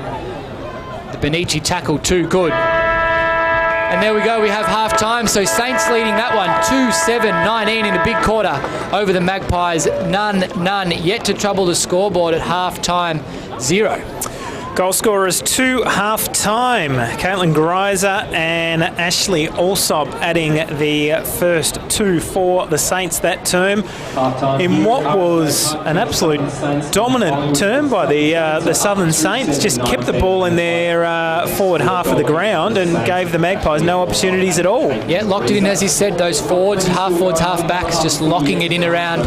The Benici tackle too good. And there we go, we have half time. So Saints leading that one 2-7-19 in the big quarter over the Magpies. None yet to trouble the scoreboard at half time, 0. Goal scorers to half-time. Caitlin Greiser and Ashley Alsop adding the first 2 for the Saints that term. In what was an absolute dominant term by the Southern Saints, just kept the ball in their forward half of the ground and gave the Magpies no opportunities at all. Yeah, locked it in, as you said, those forwards, half backs, just locking it in around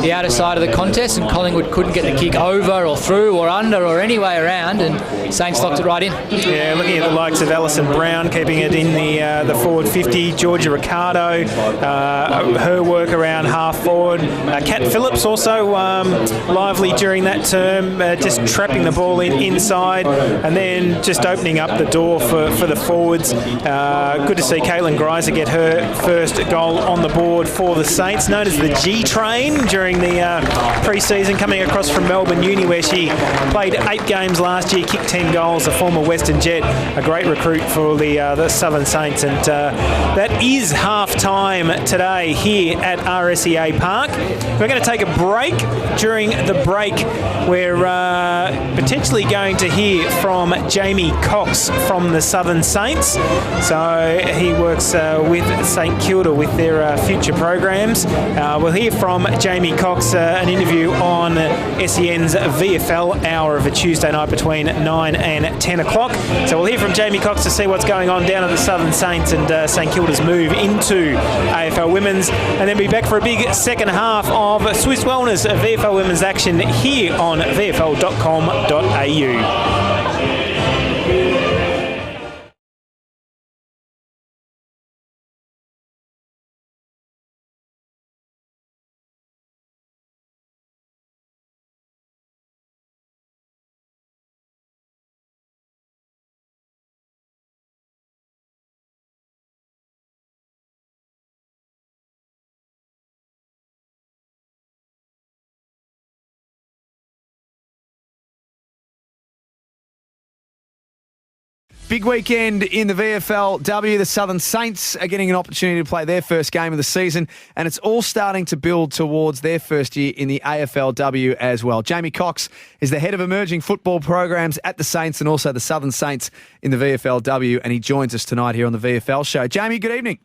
the outer side of the contest, and Collingwood couldn't get the kick over or through or under or any way around, and Saints locked it right in. Yeah, looking at the likes of Alison Brown keeping it in the forward 50, Georgia Ricardo, her work around half forward. Kat Phillips also lively during that term, just trapping the ball inside and then just opening up the door for the forwards. Good to see Caitlin Greiser get her first goal on the board for the Saints, known as the G-Train during the pre-season, coming across from Melbourne Uni where she played 8 games last year, kicked 10 goals, a former Western Jet, a great recruit for the Southern Saints. And that is half-time today here at RSCA Park. We're going to take a break. During the break, we're potentially going to hear from Jamie Cox from the Southern Saints. So he works with St Kilda with their future programs. We'll hear from Jamie Cox, an interview on SEN's VFL hour of a Tuesday night between 9 and 10 o'clock. So we'll hear from Jamie Cox to see what's going on down at the Southern Saints and St Kilda's move into AFL Women's, and then be back for a big second half of Swiss Wellness VFL Women's action here on VFL.com.au. Big weekend in the VFLW. The Southern Saints are getting an opportunity to play their first game of the season, and it's all starting to build towards their first year in the AFLW as well. Jamie Cox is the head of emerging football programs at the Saints and also the Southern Saints in the VFLW, and he joins us tonight here on the VFL show. Jamie, good evening.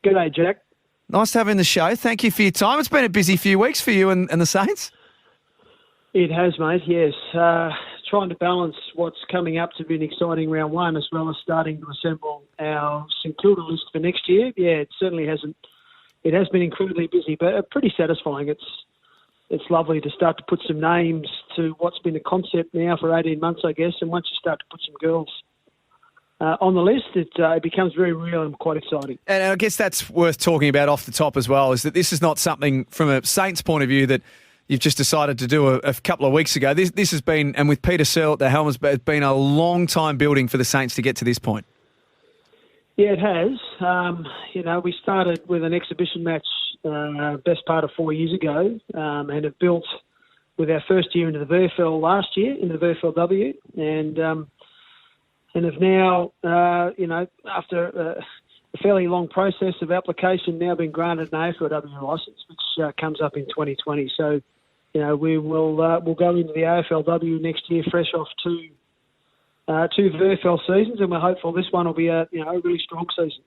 G'day, Jack. Nice to have you in the show. Thank you for your time. It's been a busy few weeks for you and the Saints. It has, mate, yes. Trying to balance what's coming up to be an exciting round one, as well as starting to assemble our St Kilda list for next year. Yeah, it certainly hasn't. It has been incredibly busy, but pretty satisfying. It's lovely to start to put some names to what's been a concept now for 18 months, I guess. And once you start to put some girls on the list, it becomes very real and quite exciting. And I guess that's worth talking about off the top as well, is that this is not something from a Saints point of view that you've just decided to do a couple of weeks ago. This has been, and with Peter Searle at the helm, it's been a long time building for the Saints to get to this point. Yeah, it has. We started with an exhibition match best part of 4 years ago, and have built with our first year into the VFL last year, into the VFLW, and have now, after a fairly long process of application, now been granted an AFLW licence, which comes up in 2020. So, we'll go into the AFLW next year fresh off two VFL seasons, and we're hopeful this one will be a really strong season.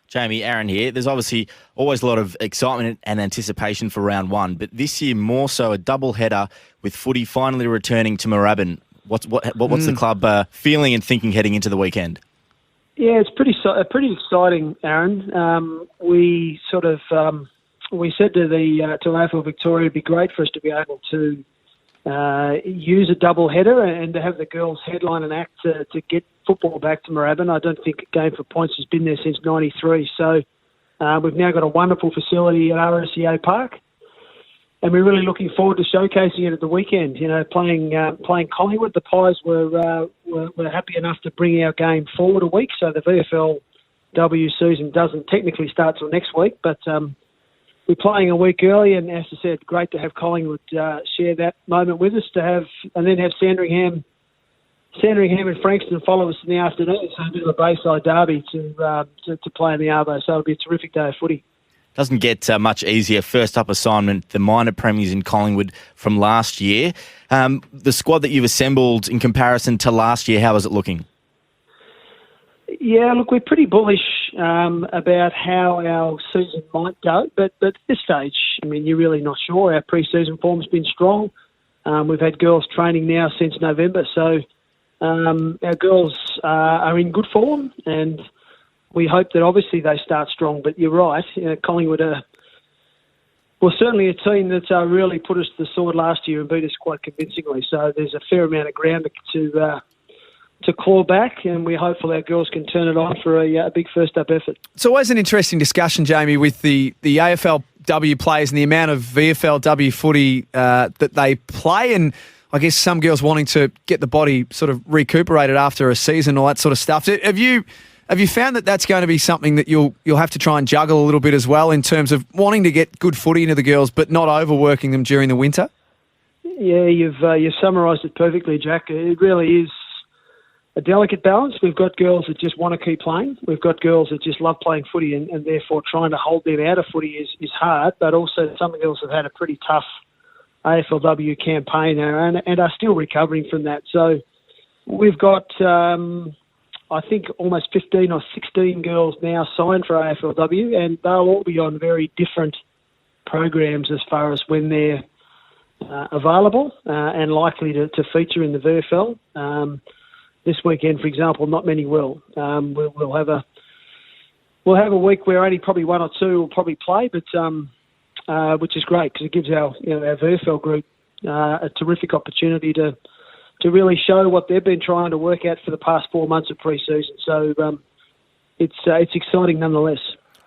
Jamie, Aaron here. There's obviously always a lot of excitement and anticipation for round one, but this year more so a double header with footy finally returning to Moorabbin. What's the club feeling and thinking heading into the weekend? Yeah, it's pretty exciting, Aaron. We sort of we said to AFL Victoria, it'd be great for us to be able to use a double header and to have the girls headline and act to get football back to Moorabbin. I don't think a game for points has been there since '93. So we've now got a wonderful facility at RSEA Park, and we're really looking forward to showcasing it at the weekend. You know, playing Collingwood. The Pies were happy enough to bring our game forward a week, so the VFLW season doesn't technically start till next week, but we're playing a week early, and as I said, great to have Collingwood share that moment with us, and then have Sandringham and Frankston follow us in the afternoon, so a bit of a Bayside derby to play in the Arvo. So it'll be a terrific day of footy. Doesn't get much easier. First up assignment, the minor premiers in Collingwood from last year. The squad that you've assembled in comparison to last year, how is it looking? Yeah, look, we're pretty bullish about how our season might go, but at this stage, I mean, you're really not sure. Our pre-season form's been strong. We've had girls training now since November, so our girls are in good form, and we hope that obviously they start strong. But you're right, Collingwood was certainly a team that really put us to the sword last year and beat us quite convincingly. So there's a fair amount of ground to claw back, and we're hopeful our girls can turn it on for a big first-up effort. It's always an interesting discussion, Jamie, with the AFLW players and the amount of VFLW footy that they play, and I guess some girls wanting to get the body sort of recuperated after a season, all that sort of stuff. Have you found that that's going to be something that you'll have to try and juggle a little bit as well, in terms of wanting to get good footy into the girls but not overworking them during the winter? Yeah, you've summarised it perfectly, Jack. It really is a delicate balance. We've got girls that just want to keep playing. We've got girls that just love playing footy, and therefore trying to hold them out of footy is hard. But also some girls have had a pretty tough AFLW campaign and are still recovering from that. So we've got, I think, almost 15 or 16 girls now signed for AFLW, and they'll all be on very different programs as far as when they're available and likely to feature in the VFL. This weekend, for example, not many will. We'll have a week where only probably one or two will probably play, but which is great because it gives our VFL group a terrific opportunity to really show what they've been trying to work out for the past 4 months of pre-season. So it's exciting nonetheless.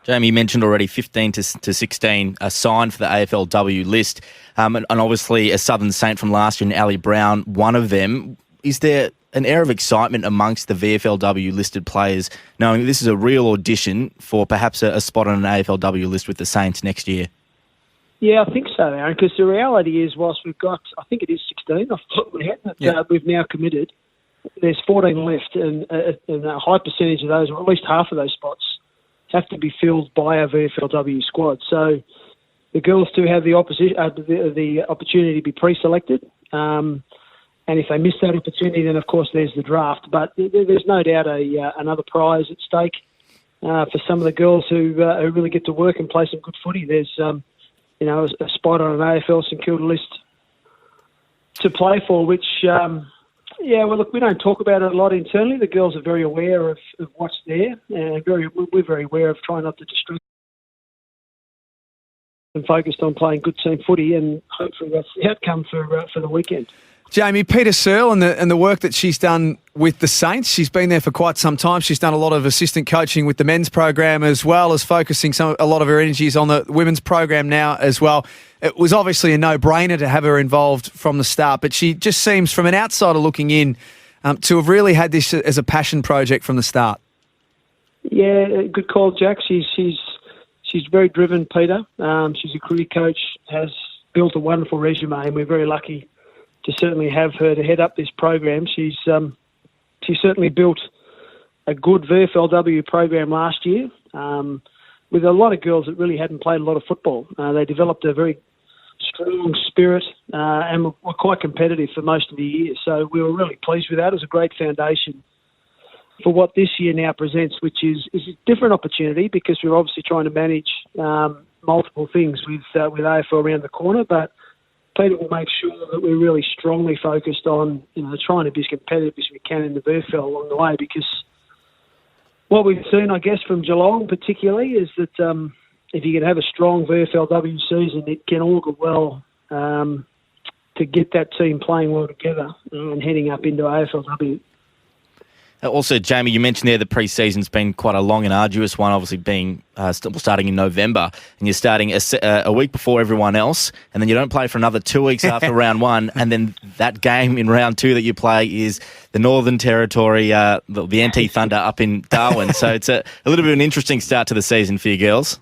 Jamie, you mentioned already 15 to 16 are signed for the AFLW list, and obviously a Southern Saint from last year, and Ali Brown, one of them. Is there an air of excitement amongst the VFLW listed players, knowing this is a real audition for perhaps a spot on an AFLW list with the Saints next year? Yeah, I think so, Aaron, because the reality is, whilst we've got, I think it is 16 off the top of my head, that we've now committed, there's 14 left, and a high percentage of those, or at least half of those spots, have to be filled by our VFLW squad. So the girls do have the opportunity to be pre-selected. And if they miss that opportunity, then of course there's the draft. But there's no doubt another prize at stake for some of the girls who really get to work and play some good footy. There's a spot on an AFL St Kilda list to play for, which look, we don't talk about it a lot internally. The girls are very aware of what's there, and we're very aware of trying not to distract and focused on playing good team footy, and hopefully that's the outcome for the weekend. Jamie, Peter Searle and the work that she's done with the Saints, she's been there for quite some time. She's done a lot of assistant coaching with the men's program, as well as focusing a lot of her energies on the women's program now as well. It was obviously a no-brainer to have her involved from the start, but she just seems, from an outsider looking in, to have really had this as a passion project from the start. Yeah, good call, Jack. She's very driven, Peter. She's a career coach, has built a wonderful resume, and we're very lucky to certainly have her to head up this program. She certainly built a good VFLW program last year with a lot of girls that really hadn't played a lot of football. They developed a very strong spirit and were quite competitive for most of the year. So we were really pleased with that. It was a great foundation for what this year now presents, which is a different opportunity because we're obviously trying to manage multiple things with AFL around the corner, but Peter will make sure that we're really strongly focused on trying to be as competitive as we can in the VFL along the way, because what we've seen, I guess, from Geelong particularly is that if you can have a strong VFLW season, it can augur well to get that team playing well together and heading up into AFLW. Also, Jamie, you mentioned there the pre-season's been quite a long and arduous one, obviously being starting in November, and you're starting a week before everyone else, and then you don't play for another 2 weeks after round one, and then that game in round two that you play is the Northern Territory, the NT Thunder up in Darwin. So it's a little bit of an interesting start to the season for you girls.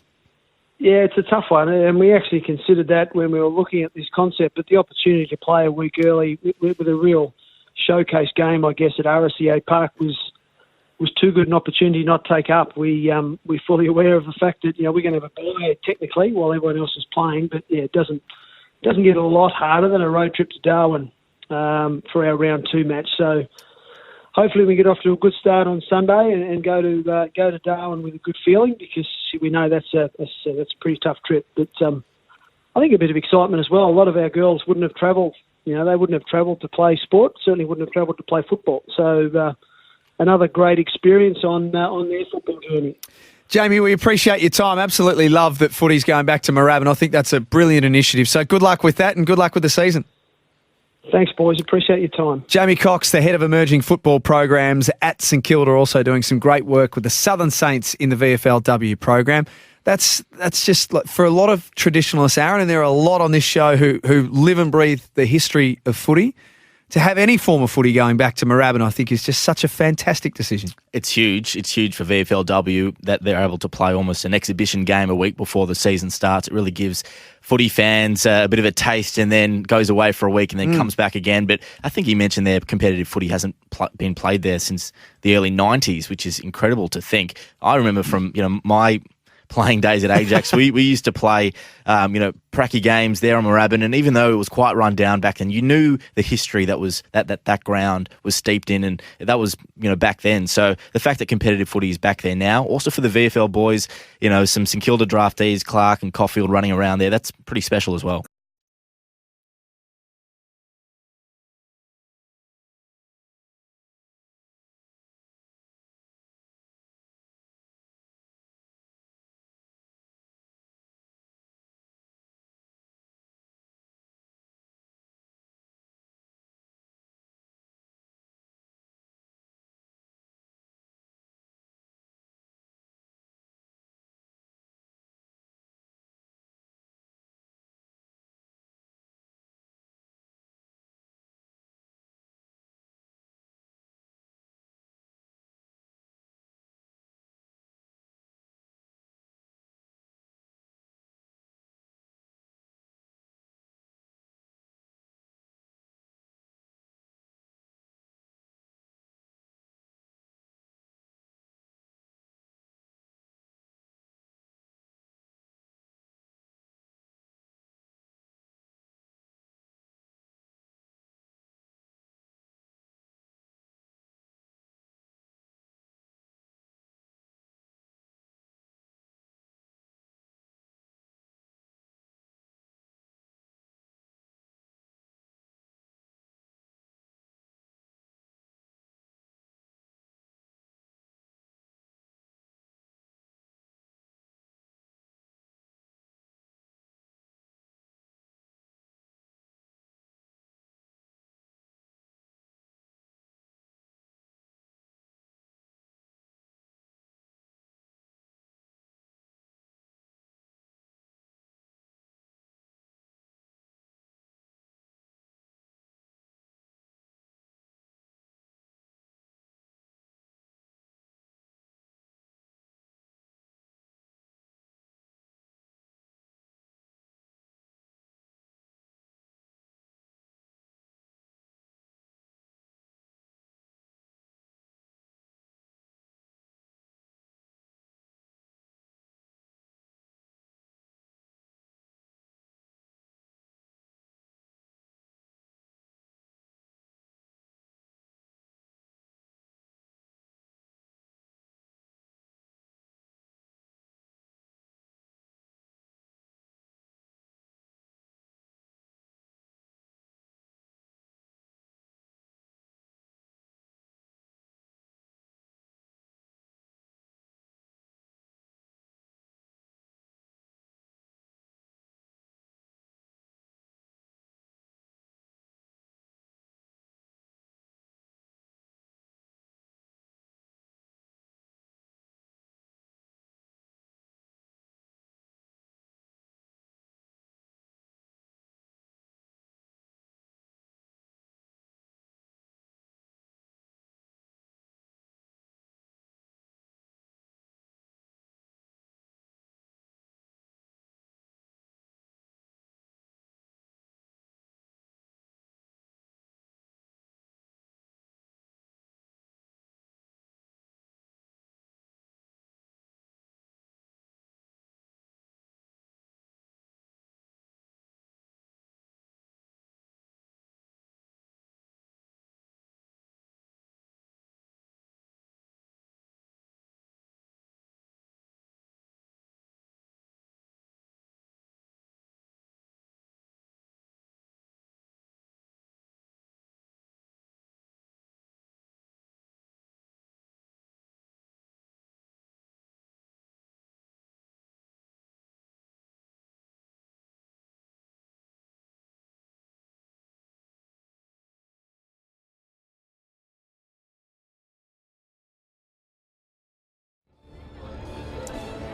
Yeah, it's a tough one, and we actually considered that when we were looking at this concept, but the opportunity to play a week early with a real showcase game, I guess, at RSCA Park was too good an opportunity not to take up. We're fully aware of the fact that we're going to have a bye technically while everyone else is playing, but it doesn't get a lot harder than a road trip to Darwin for our round two match. So hopefully we get off to a good start on Sunday and go to Darwin with a good feeling, because we know that's a pretty tough trip. But I think a bit of excitement as well. A lot of our girls wouldn't have travelled. They wouldn't have travelled to play sport. Certainly wouldn't have travelled to play football. So another great experience on their football journey. Jamie, we appreciate your time. Absolutely love that footy's going back to Moorabbin. I think that's a brilliant initiative. So good luck with that and good luck with the season. Thanks, boys. Appreciate your time. Jamie Cox, the head of emerging football programs at St Kilda, also doing some great work with the Southern Saints in the VFLW program. That's just like, for a lot of traditionalists, Aaron, and there are a lot on this show who live and breathe the history of footy. To have any form of footy going back to Moorabbin, I think, is just such a fantastic decision. It's huge. It's huge for VFLW that they're able to play almost an exhibition game a week before the season starts. It really gives footy fans a bit of a taste and then goes away for a week and then comes back again. But I think you mentioned there competitive footy hasn't been played there since the early 90s, which is incredible to think. I remember from my playing days at Ajax, we used to play, pracky games there on Moorabbin, and even though it was quite run down back then, you knew the history that was that ground was steeped in, and that was back then. So the fact that competitive footy is back there now, also for the VFL boys, some St Kilda draftees, Clark and Caulfield running around there, that's pretty special as well.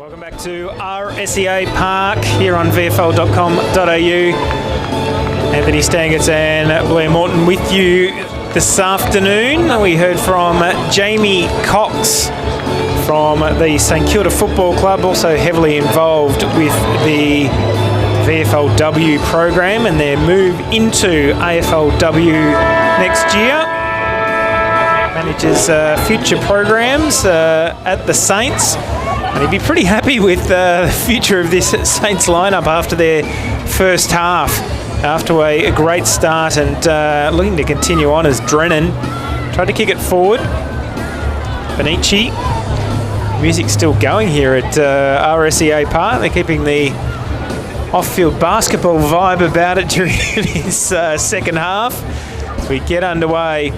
Welcome back to RSEA Park here on VFL.com.au. Anthony Stangetz and Blair Morton with you this afternoon. We heard from Jamie Cox from the St Kilda Football Club, also heavily involved with the VFLW program and their move into AFLW next year. Manages future programs at the Saints. And he'd be pretty happy with the future of this Saints lineup after their first half. After a great start and looking to continue on as Drennan tried to kick it forward. Benici. Music's still going here at RSEA Park. They're keeping the off-field basketball vibe about it during his second half. As we get underway.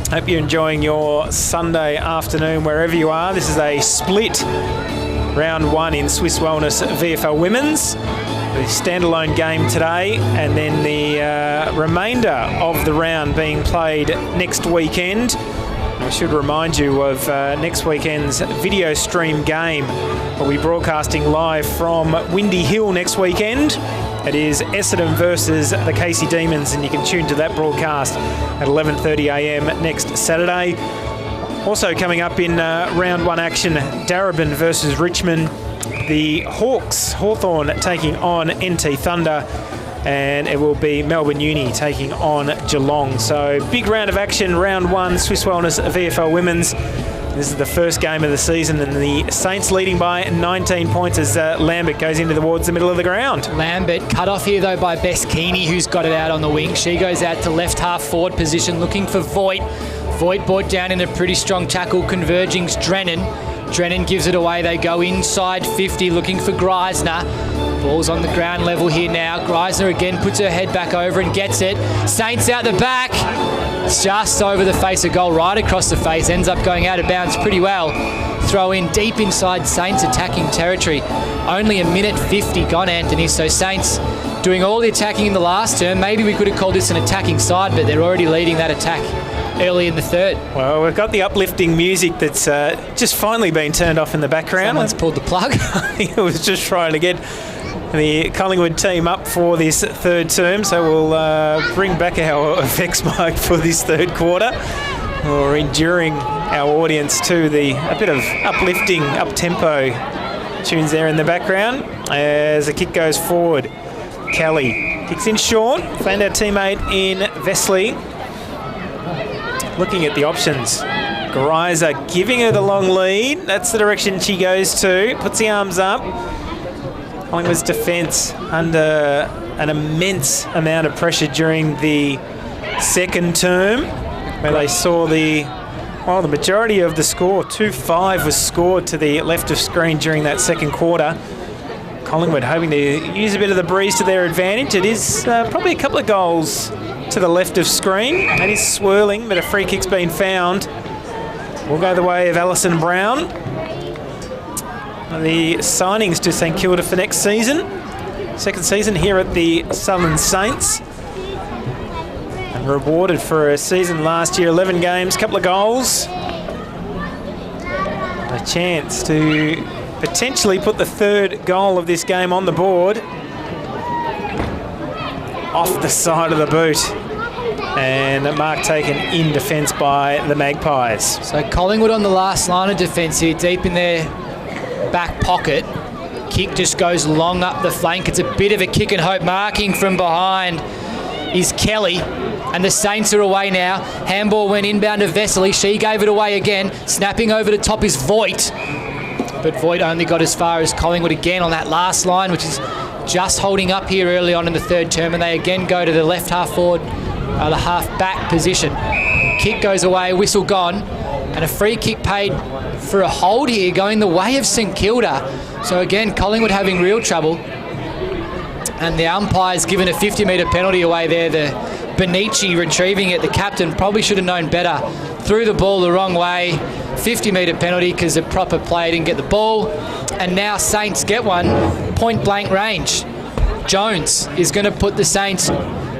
Hope you're enjoying your Sunday afternoon wherever you are. This is a split round one in Swiss Wellness VFL Women's. The standalone game today and then the remainder of the round being played next weekend. I should remind you of next weekend's video stream game. We'll be broadcasting live from Windy Hill next weekend. It is Essendon versus the Casey Demons, and you can tune to that broadcast at 11:30am next Saturday. Also coming up in round one action, Darebin versus Richmond. The Hawks, Hawthorn taking on NT Thunder, and it will be Melbourne Uni taking on Geelong. So big round of action, round one, Swiss Wellness VFL Women's. This is the first game of the season, and the Saints leading by 19 points as Lambert goes into towards the middle of the ground. Lambert cut off here, though, by Bess Keeney, who's got it out on the wing. She goes out to left half forward position, looking for Voigt. Voigt brought down in a pretty strong tackle, converging's Drennan. Drennan gives it away. They go inside 50, looking for Greisner. Ball's on the ground level here now. Greisner again puts her head back over and gets it. Saints out the back. It's just over the face of goal, right across the face. Ends up going out of bounds pretty well. Throw in deep inside Saints attacking territory. Only a minute 50 gone, Anthony. So Saints doing all the attacking in the last term. Maybe we could have called this an attacking side, but they're already leading that attack early in the third. Well, we've got the uplifting music that's just finally been turned off in the background. Someone's pulled the plug. It was just trying to get the Collingwood team up for this third term, so we'll bring back our effects mic for this third quarter. We're enduring our audience to a bit of uplifting, up-tempo tunes there in the background as the kick goes forward. Kelly kicks in short, found our teammate in Vesley. Looking at the options. Greiser giving her the long lead. That's the direction she goes to. Puts the arms up. Collingwood's defence under an immense amount of pressure during the second term, where they saw the majority of the score, 2-5, was scored to the left of screen during that second quarter. Collingwood hoping to use a bit of the breeze to their advantage. It is probably a couple of goals to the left of screen. That is swirling, but a free kick's been found. Will go the way of Alison Brown. The signings to St Kilda for next season. Second season here at the Southern Saints. And rewarded for a season last year, 11 games, couple of goals. A chance to potentially put the third goal of this game on the board. Off the side of the boot. And a mark taken in defence by the Magpies. So Collingwood on the last line of defence here, deep in their back pocket. Kick just goes long up the flank. It's a bit of a kick and hope. Marking from behind is Kelly. And the Saints are away now. Handball went inbound to Vesely. She gave it away again. Snapping over the top is Voigt. But Voigt only got as far as Collingwood again on that last line, which is just holding up here early on in the third term. And they again go to the left half forward, the half back position. Kick goes away, whistle gone. And a free kick paid for a hold here going the way of St Kilda. So again, Collingwood having real trouble. And the umpire's given a 50-metre penalty away there. The Benici retrieving it. The captain probably should have known better. Threw the ball the wrong way. 50-metre penalty because the proper player didn't get the ball. And now Saints get one, point-blank range. Jones is going to put the Saints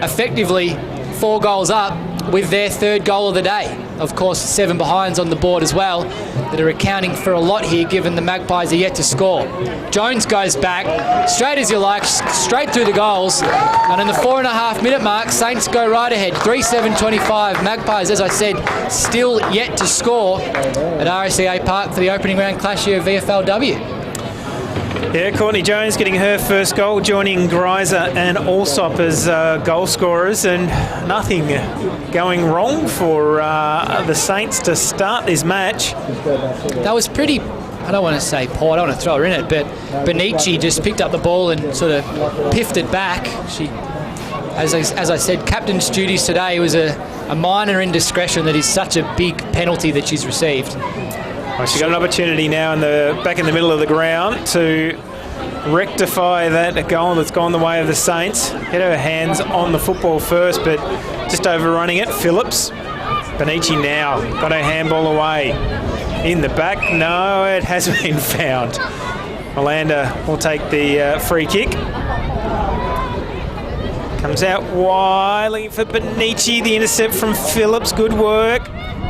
effectively 4 goals up with their third goal of the day. of course, 7 behinds on the board as well that are accounting for a lot here, given the Magpies are yet to score. Jones goes back, straight as you like, straight through the goals. And in the 4.5 minute mark, Saints go right ahead, 3-7-25. Magpies, as I said, still yet to score at RSCA Park for the opening round clash here of VFLW. Yeah, Courtney Jones getting her first goal, joining Greiser and Allsop as goal scorers, and nothing going wrong for the Saints to start this match. That was pretty, I don't want to say poor, I don't want to throw her in it, but Benici just picked up the ball and sort of piffed it back. She, as I said, captain's duties today was a minor indiscretion that is such a big penalty that she's received. Well, she's got an opportunity now back in the middle of the ground to rectify that goal that's gone the way of the Saints. Get her hands on the football first, but just overrunning it. Phillips. Benici now got her handball away. In the back. No, it has been found. Miranda will take the free kick. Comes out wildly for Benici. The intercept from Phillips. Good work.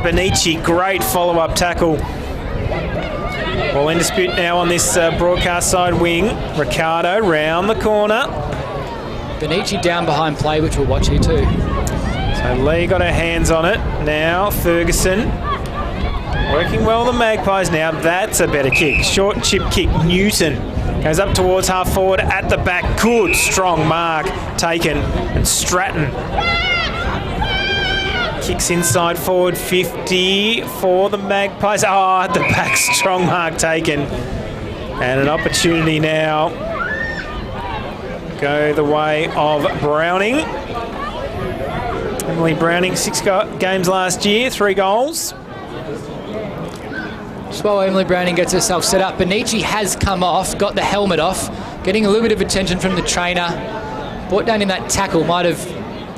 Benici, great follow-up tackle. Well, in dispute now on this broadcast side wing. Ricardo round the corner. Benici down behind play, which we'll watch here too. So Lee got her hands on it. Now Ferguson. Working well the Magpies now. That's a better kick. Short chip kick. Newton goes up towards half forward at the back. Good strong mark taken. And Stratton kicks inside forward 50 for the Magpies. Oh, at the back, strong mark taken. And an opportunity now go the way of Browning. Emily Browning, 6 games last year, 3 goals. Just while Emily Browning gets herself set up, Benici has come off, got the helmet off, getting a little bit of attention from the trainer. Brought down in that tackle, might have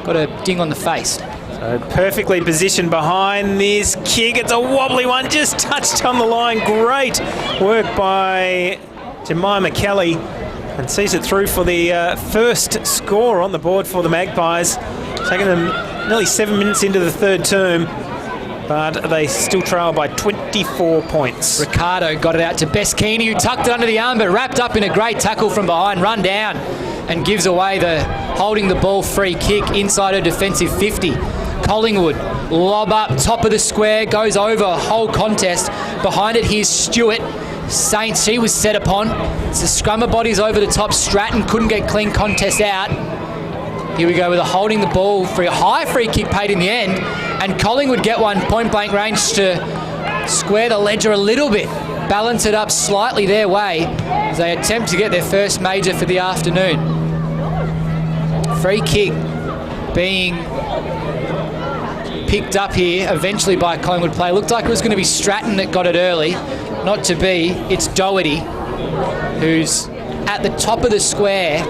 got a ding on the face. So perfectly positioned behind this kick. It's a wobbly one, just touched on the line. Great work by Jemima Kelly, and sees it through for the first score on the board for the Magpies. Taking them nearly 7 minutes into the third term, but they still trail by 24 points. Ricardo got it out to Beskini, who tucked it under the arm, but wrapped up in a great tackle from behind, run down, and gives away the holding the ball free kick inside her defensive 50. Collingwood, lob up, top of the square, goes over, whole contest. Behind it, here's Stewart. Saints, she was set upon. It's a scrum of bodies over the top. Stratton couldn't get clean contest out. Here we go with a holding the ball for a high free kick paid in the end. And Collingwood get one point blank range to square the ledger a little bit. Balance it up slightly their way as they attempt to get their first major for the afternoon. Free kick being picked up here eventually by a Collingwood player. Looked like it was going to be Stratton that got it early. Not to be. It's Doherty, who's at the top of the square,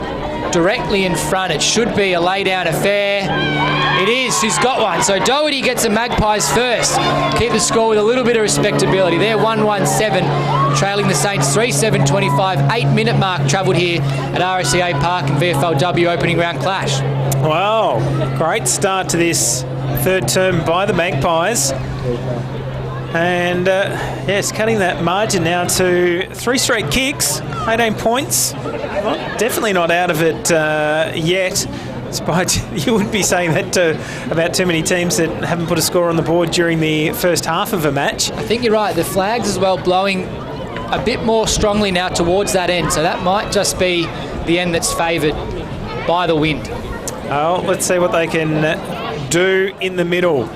directly in front. It should be a lay-down affair. It is. She's got one. So Doherty gets the Magpies first. Keep the score with a little bit of respectability. They're 1-1-7, trailing the Saints 3-7-25. 8-minute mark travelled here at RSCA Park in VFLW opening round clash. Wow, great start to this third term by the Magpies. And yes, cutting that margin now to 3 straight kicks, 18 points. Well, definitely not out of it yet. Despite you wouldn't be saying that about too many teams that haven't put a score on the board during the first half of a match. I think you're right. The flags as well blowing a bit more strongly now towards that end. So that might just be the end that's favoured by the wind. Oh, let's see what they can do in the middle.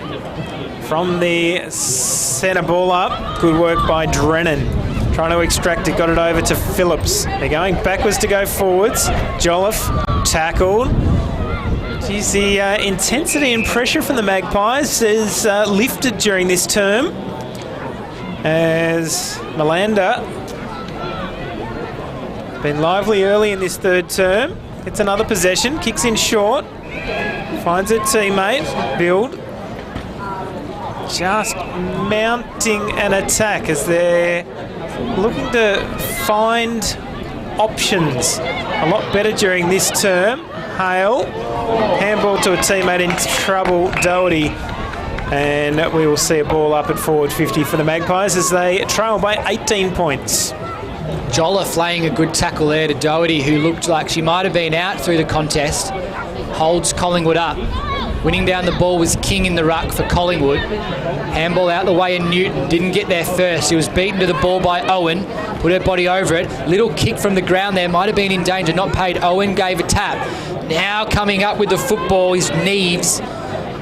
From the centre ball up, good work by Drennan. Trying to extract it, got it over to Phillips. They're going backwards to go forwards. Jolliffe tackled. Geez, the intensity and pressure from the Magpies is lifted during this term as Miranda been lively early in this third term. It's another possession, kicks in short, finds a teammate, Build. Just mounting an attack as they're looking to find options a lot better during this term. Hale, handball to a teammate in trouble, Doherty. And we will see a ball up at forward 50 for the Magpies as they trail by 18 points. Jolliffe laying a good tackle there to Doherty, who looked like she might have been out through the contest. Holds Collingwood up. Winning down the ball was King in the ruck for Collingwood. Handball out the way, and Newton didn't get there first. She was beaten to the ball by Owen. Put her body over it. Little kick from the ground there. Might have been in danger. Not paid. Owen gave a tap. Now coming up with the football is Neves.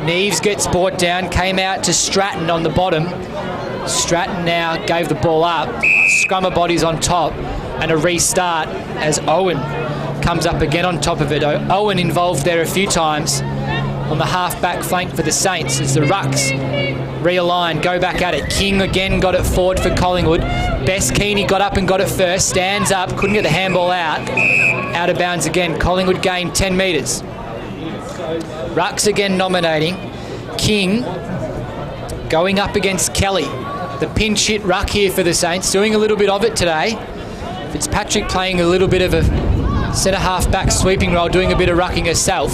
Neves gets brought down. Came out to Stratton on the bottom. Stratton now gave the ball up. Scrum of bodies on top. And a restart as Owen comes up again on top of it. Owen involved there a few times on the half-back flank for the Saints as the rucks realign, go back at it. King again got it forward for Collingwood. Best Keeney got up and got it first. Stands up, couldn't get the handball out. Out of bounds again. Collingwood gained 10 metres. Rucks again nominating. King going up against Kelly. The pinch hit ruck here for the Saints, doing a little bit of it today. Fitzpatrick playing a little bit of a centre half-back sweeping role, doing a bit of rucking herself.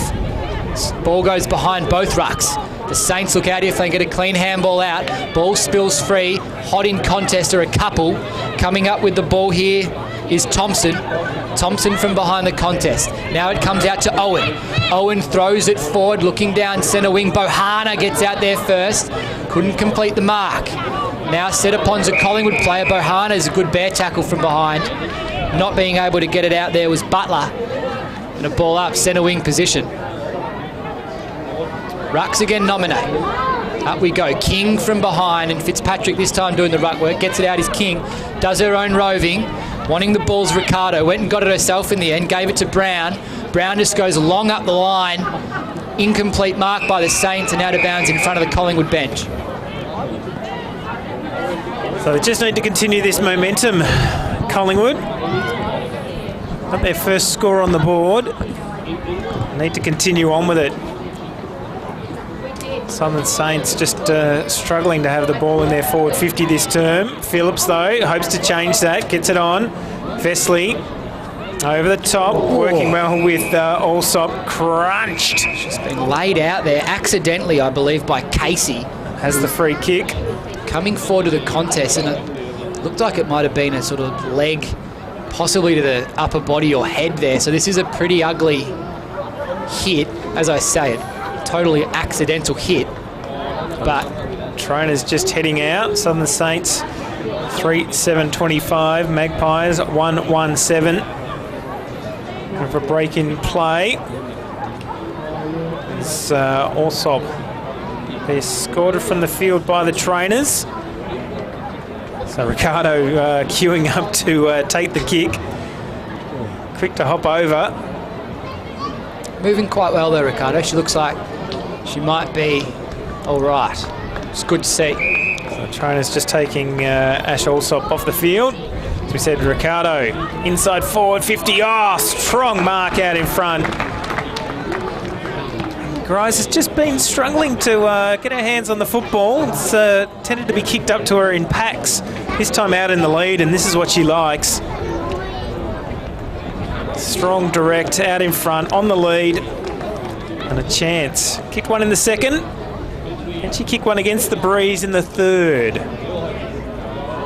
Ball goes behind both rucks. The Saints look out here if they can get a clean handball out. Ball spills free. Hot in contest are a couple. Coming up with the ball here is Thompson. Thompson from behind the contest. Now it comes out to Owen. Owen throws it forward, looking down centre wing. Bohana gets out there first. Couldn't complete the mark. Now set upon's a Collingwood player. Bohana is a good bear tackle from behind. Not being able to get it out there was Butler. And a ball up, centre wing position. Rucks again nominate. Up we go. King from behind, and Fitzpatrick this time doing the ruck work. Gets it out is King. Does her own roving. Wanting the ball's Ricardo. Went and got it herself in the end. Gave it to Brown. Brown just goes long up the line. Incomplete mark by the Saints and out of bounds in front of the Collingwood bench. So they just need to continue this momentum, Collingwood. Got their first score on the board. Need to continue on with it. Southern Saints just struggling to have the ball in their forward 50 this term. Phillips, though, hopes to change that. Gets it on. Vesely over the top. Working well with Allsop. Crunched. She's been laid out there accidentally, I believe, by Casey. Has the free kick. Coming forward to the contest, and it looked like it might have been a sort of leg, possibly to the upper body or head there. So this is a pretty ugly hit, as I say it. Totally accidental hit, but Trainers just heading out. Southern Saints 3-7-25, Magpies 1-1-7. And for a break in play, it's Allsop. They're escorted from the field by the trainers. So Ricardo queuing up to take the kick. Quick to hop over. Moving quite well there, Ricardo. She looks like she might be all right. It's good to see. So trainers just taking Ash Allsop off the field. As we said, Ricardo inside forward 50. Oh, strong mark out in front. Grice has just been struggling to get her hands on the football. It's tended to be kicked up to her in packs. This time out in the lead, and this is what she likes. Strong, direct, out in front, on the lead. And a chance. Kicked one in the second. And she kicked one against the breeze in the third.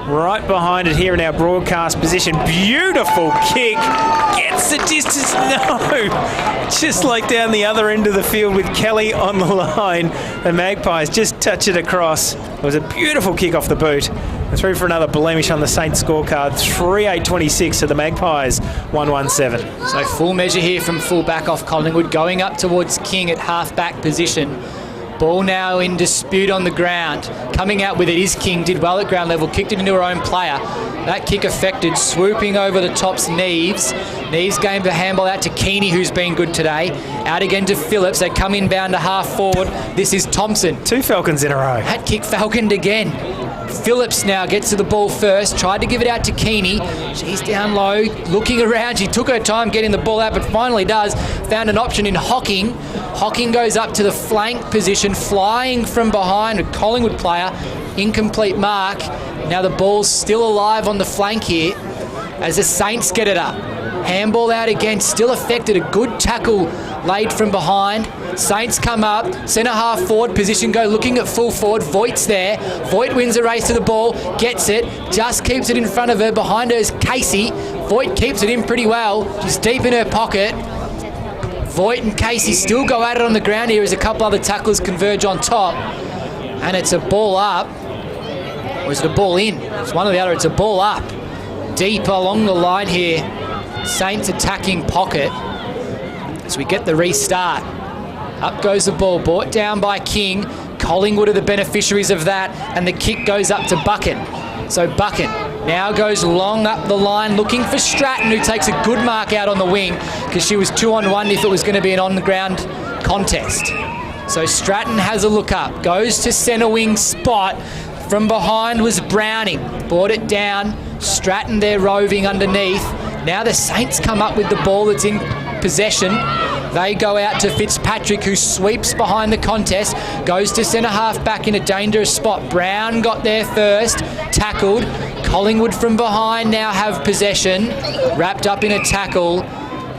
Right behind it here in our broadcast position. Beautiful kick. Gets the distance. No. Just like down the other end of the field with Kelly on the line. The Magpies just touch it across. It was a beautiful kick off the boot. And through for another blemish on the Saints scorecard. 3-8-26 to the Magpies. 1-1-7. So full measure here from full back off Collingwood. Going up towards King at half-back position. Ball now in dispute on the ground. Coming out with it is King. Did well at ground level. Kicked it into her own player. That kick affected. Swooping over the top's Neves. Neves gave the handball out to Keeney, who's been good today. Out again to Phillips. They come inbound to half forward. This is Thompson. 2 Falcons in a row. That kick falconed again. Phillips now gets to the ball first. Tried to give it out to Keeney. She's down low, looking around. She took her time getting the ball out, but finally does. Found an option in Hocking. Hocking goes up to the flank position, flying from behind a Collingwood player. Incomplete mark. Now the ball's still alive on the flank here as the Saints get it up. Handball out again, still affected. A good tackle laid from behind. Saints come up, centre half forward position, go looking at full forward. Voigt's there. Voigt wins the race to the ball, gets it, just keeps it in front of her. Behind her is Casey. Voigt keeps it in pretty well. She's deep in her pocket. Voigt and Casey still go at it on the ground here as a couple other tacklers converge on top. And it's a ball up. Or is it a ball in? It's one or the other. It's a ball up. Deep along the line here. Saints attacking pocket. So we get the restart. Up goes the ball, brought down by King. Collingwood are the beneficiaries of that, and the kick goes up to Buchan. So Buchan now goes long up the line, looking for Stratton, who takes a good mark out on the wing, because she was 2-on-1 if it was going to be an on-the-ground contest. So Stratton has a look up, goes to centre wing spot. From behind was Browning, brought it down. Stratton there roving underneath. Now the Saints come up with the ball that's in possession. They go out to Fitzpatrick, who sweeps behind the contest, goes to centre half back in a dangerous spot. Brown got there first, tackled. Collingwood from behind now have possession, wrapped up in a tackle,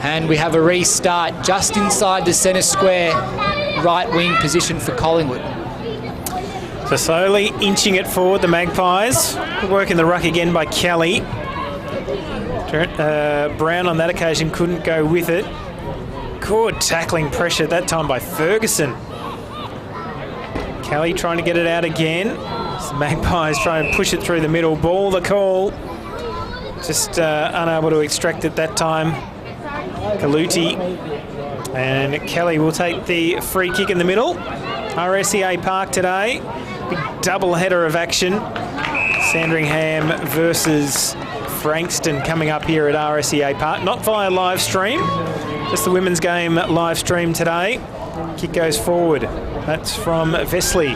and we have a restart just inside the centre square right wing position for Collingwood. So slowly inching it forward, the Magpies. Working the ruck again by Kelly. Brown on that occasion couldn't go with it. Good tackling pressure that time by Ferguson. Kelly trying to get it out again. The Magpies try and push it through the middle. Ball the call. Just unable to extract it that time. Kaluti. And Kelly will take the free kick in the middle. RSEA Park today. Big double header of action. Sandringham versus Frankston coming up here at RSEA Park. Not via live stream. Just the women's game live stream today. Kick goes forward. That's from Vesley.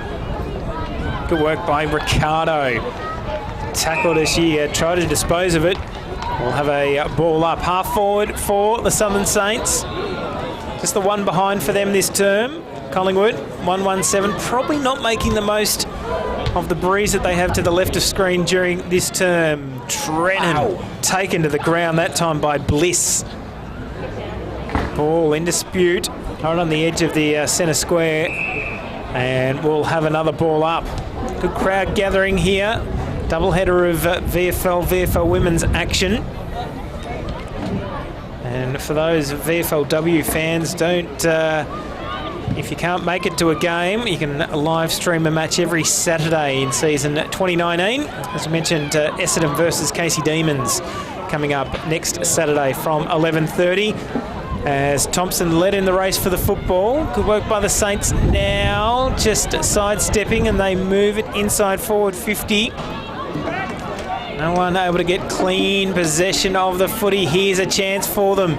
Good work by Ricardo. Tackled as she tried to dispose of it. We'll have a ball up. Half forward for the Southern Saints. Just the one behind for them this term. Collingwood, 117. Probably not making the most of the breeze that they have to the left of screen during this term. Drennan taken to the ground that time by Bliss. Ball in dispute, right on the edge of the centre square, and we'll have another ball up. Good crowd gathering here. Double header of VFL women's action. And for those VFLW fans, if you can't make it to a game, you can live stream a match every Saturday in season 2019. As I mentioned, Essendon versus Casey Demons coming up next Saturday from 11:30. As Thompson led in the race for the football. Good work by the Saints now, just sidestepping, and they move it inside forward 50. No one able to get clean possession of the footy. Here's a chance for them.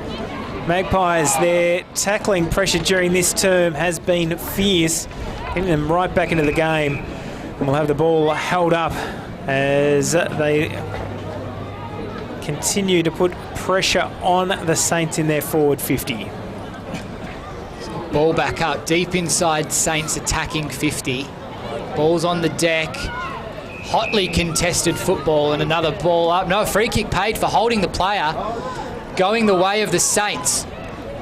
Magpies, their tackling pressure during this term has been fierce, getting them right back into the game. And we'll have the ball held up as they continue to put pressure on the Saints in their forward 50. Ball back up, deep inside Saints attacking 50. Ball's on the deck. Hotly contested football and another ball up. No, free kick paid for holding the player. Going the way of the Saints.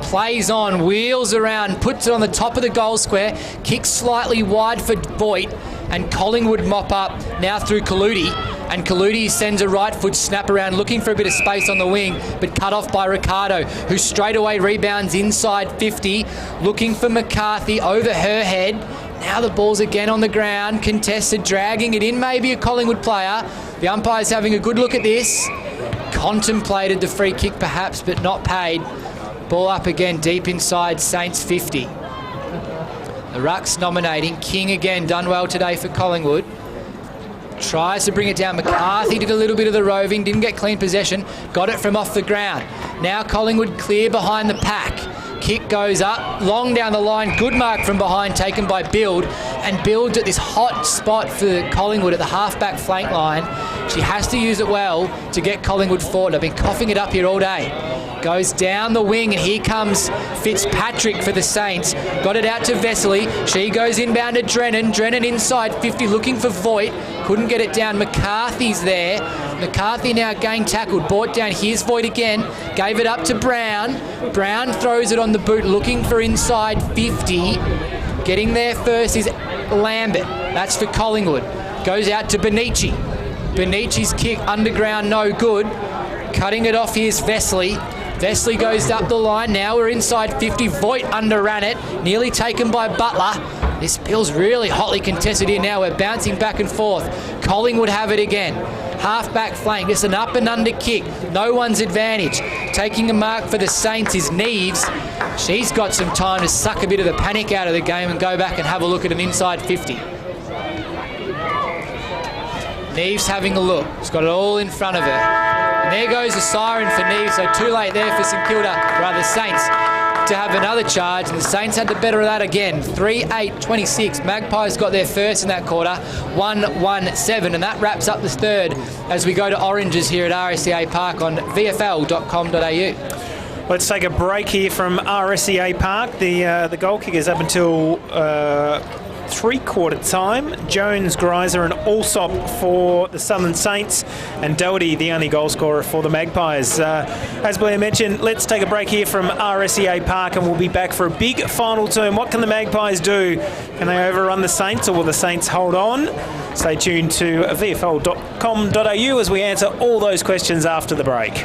Plays on, wheels around, puts it on the top of the goal square. Kicks slightly wide for Voigt. And Collingwood mop up now through Kaluti. And Kaluti sends a right foot snap around, looking for a bit of space on the wing, but cut off by Ricardo, who straight away rebounds inside 50, looking for McCarthy over her head. Now the ball's again on the ground, contested, dragging it in, maybe a Collingwood player. The umpire's having a good look at this. Contemplated the free kick perhaps, but not paid. Ball up again, deep inside Saints 50. The ruck's nominating. King again, done well today for Collingwood. Tries to bring it down. McCarthy did a little bit of the roving, didn't get clean possession, got it from off the ground. Now Collingwood clear behind the pack. Kick goes up, long down the line, good mark from behind taken by Build, and Build's at this hot spot for Collingwood at the half-back flank line. She has to use it well to get Collingwood forward. I've been coughing it up here all day. Goes down the wing, and here comes Fitzpatrick for the Saints. Got it out to Vesley. She goes inbound to Drennan. Drennan inside 50, looking for Voigt. Couldn't get it down. McCarthy's there. McCarthy now getting tackled. Brought down. Here's Voigt again. Gave it up to Brown. Brown throws it on the boot, looking for inside 50. Getting there first is Lambert. That's for Collingwood. Goes out to Benici. Benici's kick underground, no good. Cutting it off, here's Vesely. Vesely goes up the line. Now we're inside 50. Voigt underran it. Nearly taken by Butler. This feels really hotly contested here now. We're bouncing back and forth. Collingwood have it again. Half-back flank. Just an up and under kick. No one's advantage. Taking a mark for the Saints is Neves. She's got some time to suck a bit of the panic out of the game and go back and have a look at an inside 50. Neves having a look. She's got it all in front of her. And there goes a siren for Neves, so too late there for St Kilda, rather Saints, to have another charge. And the Saints had the better of that again. 3-8-26. Magpies got their first in that quarter. 1-1-7. And that wraps up the third as we go to Oranges here at RSCA Park on VFL.com.au. Let's take a break here from RSCA Park. The goal kickers up until three-quarter time. Jones, Greiser and Allsop for the Southern Saints, and Doherty the only goal scorer for the Magpies. As Blair mentioned, let's take a break here from RSCA Park and we'll be back for a big final term. What can the Magpies do? Can they overrun the Saints, or will the Saints hold on? Stay tuned to VFL.com.au as we answer all those questions after the break.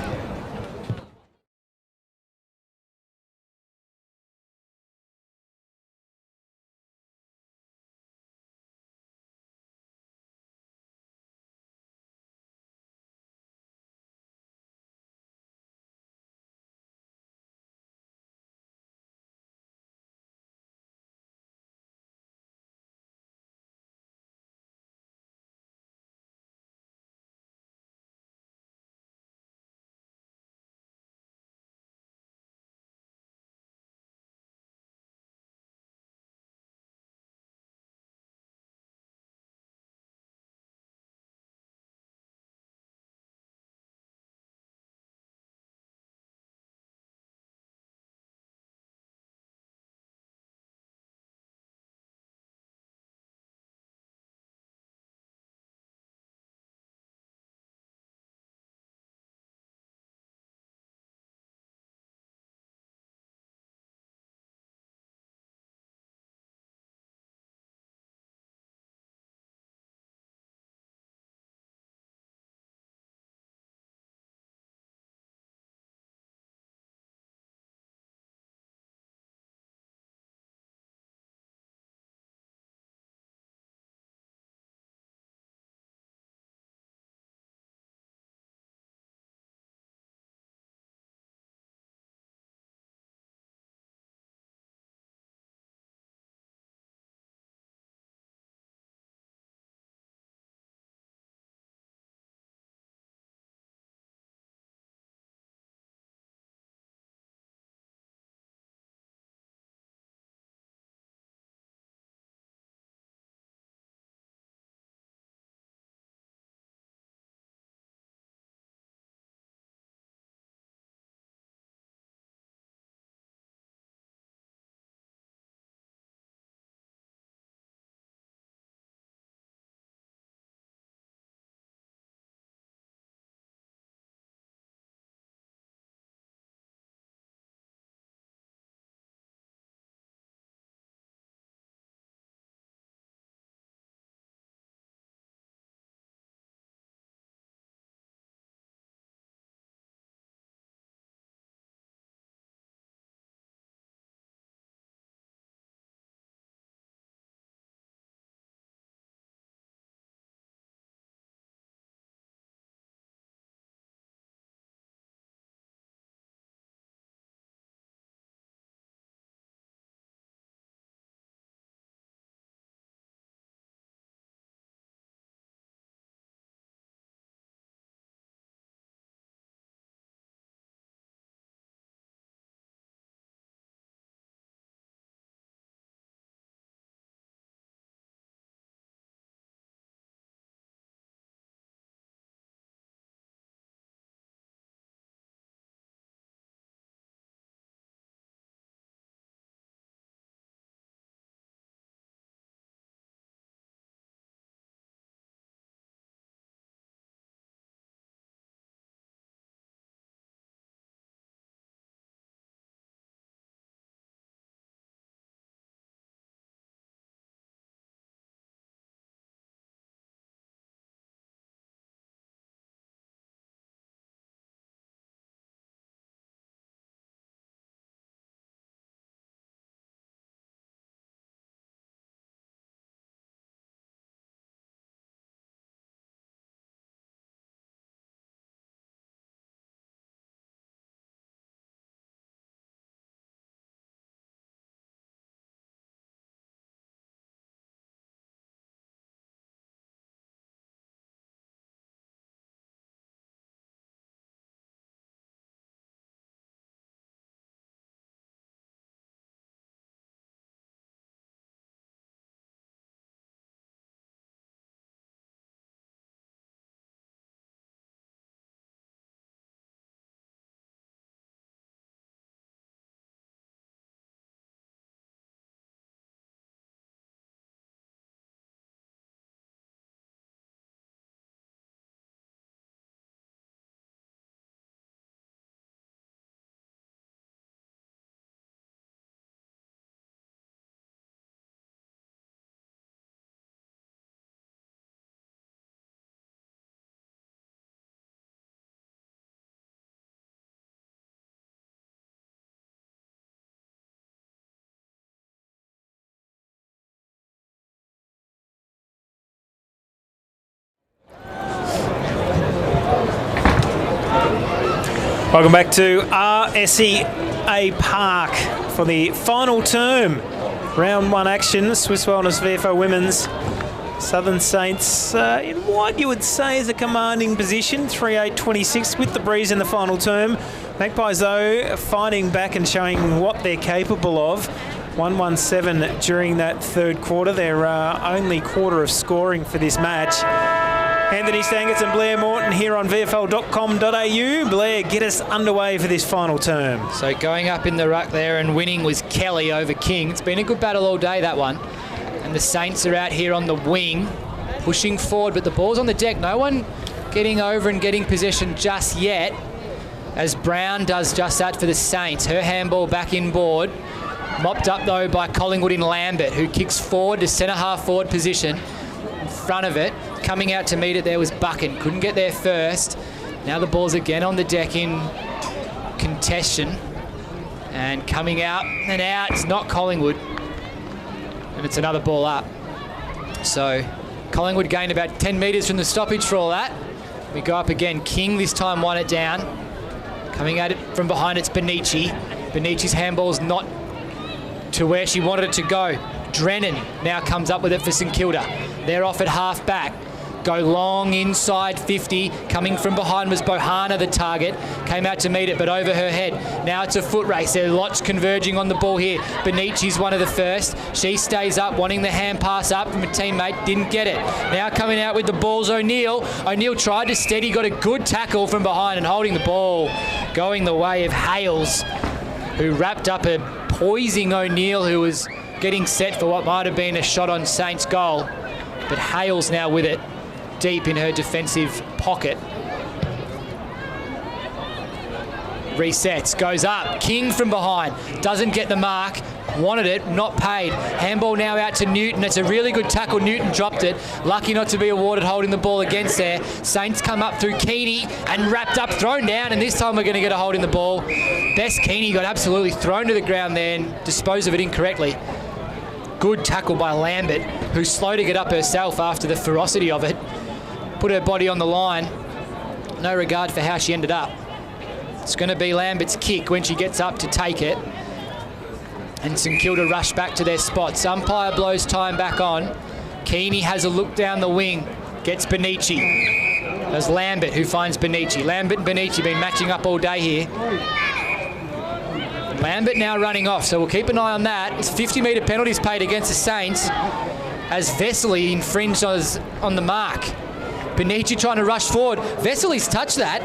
Welcome back to RSEA Park for the final term. Round 1 action, Swiss Wellness VFL Women's. Southern Saints in what you would say is a commanding position, 3-8-26 with the breeze in the final term. Magpies, though, fighting back and showing what they're capable of. 1-1-7 during that third quarter, their only quarter of scoring for this match. Anthony Stangetz and Blair Morton here on VFL.com.au. Blair, get us underway for this final term. So going up in the ruck there and winning was Kelly over King. It's been a good battle all day, that one. And the Saints are out here on the wing, pushing forward, but the ball's on the deck. No one getting over and getting possession just yet, as Brown does just that for the Saints. Her handball back inboard. Mopped up, though, by Collingwood in Lambert, who kicks forward to centre-half forward position. In front of it, coming out to meet it there was Buchan. Couldn't get there first. Now the ball's again on the deck in contention. And coming out and out, it's not Collingwood. And it's another ball up. So Collingwood gained about 10 metres from the stoppage for all that. We go up again. King this time won it down. Coming at it from behind, it's Benici. Benici's handball's not to where she wanted it to go. Drennan now comes up with it for St Kilda. They're off at half back. Go long inside 50. Coming from behind was Bohana, the target. Came out to meet it, but over her head. Now it's a foot race. There are lots converging on the ball here. Benici's one of the first. She stays up, wanting the hand pass up from a teammate. Didn't get it. Now coming out with the ball's O'Neill. O'Neill tried to steady, got a good tackle from behind and holding the ball. Going the way of Hales, who wrapped up a poising O'Neill, who was getting set for what might have been a shot on Saints' goal. But Hales now with it, deep in her defensive pocket. Resets, goes up. King from behind, doesn't get the mark. Wanted it, not paid. Handball now out to Newton. It's a really good tackle. Newton dropped it. Lucky not to be awarded holding the ball against there. Saints come up through Keeney and wrapped up, thrown down, and this time we're going to get a hold in the ball. Bess Keeney got absolutely thrown to the ground there and disposed of it incorrectly. Good tackle by Lambert, who's slow to get up herself after the ferocity of it. Put her body on the line. No regard for how she ended up. It's going to be Lambert's kick when she gets up to take it. And St Kilda rush back to their spots. Umpire blows time back on. Keeney has a look down the wing. Gets Benici. There's Lambert who finds Benici. Lambert and Benici been matching up all day here. Lambert now running off, so we'll keep an eye on that. It's 50-metre penalties paid against the Saints as Vesely infringed on the mark. Benici trying to rush forward. Vesely's touched that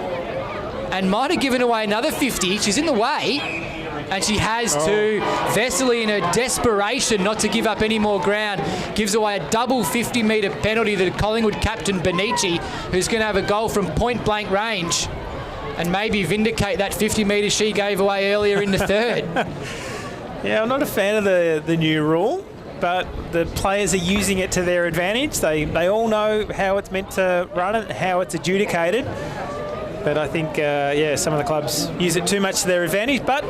and might have given away another 50. She's in the way, and she has to. Vesely, in her desperation not to give up any more ground, gives away a double 50-metre penalty to Collingwood captain Benici, who's going to have a goal from point-blank range and maybe vindicate that 50 metres she gave away earlier in the third. Yeah, I'm not a fan of the new rule, but the players are using it to their advantage. They all know how it's meant to run and how it's adjudicated. But I think, some of the clubs use it too much to their advantage, but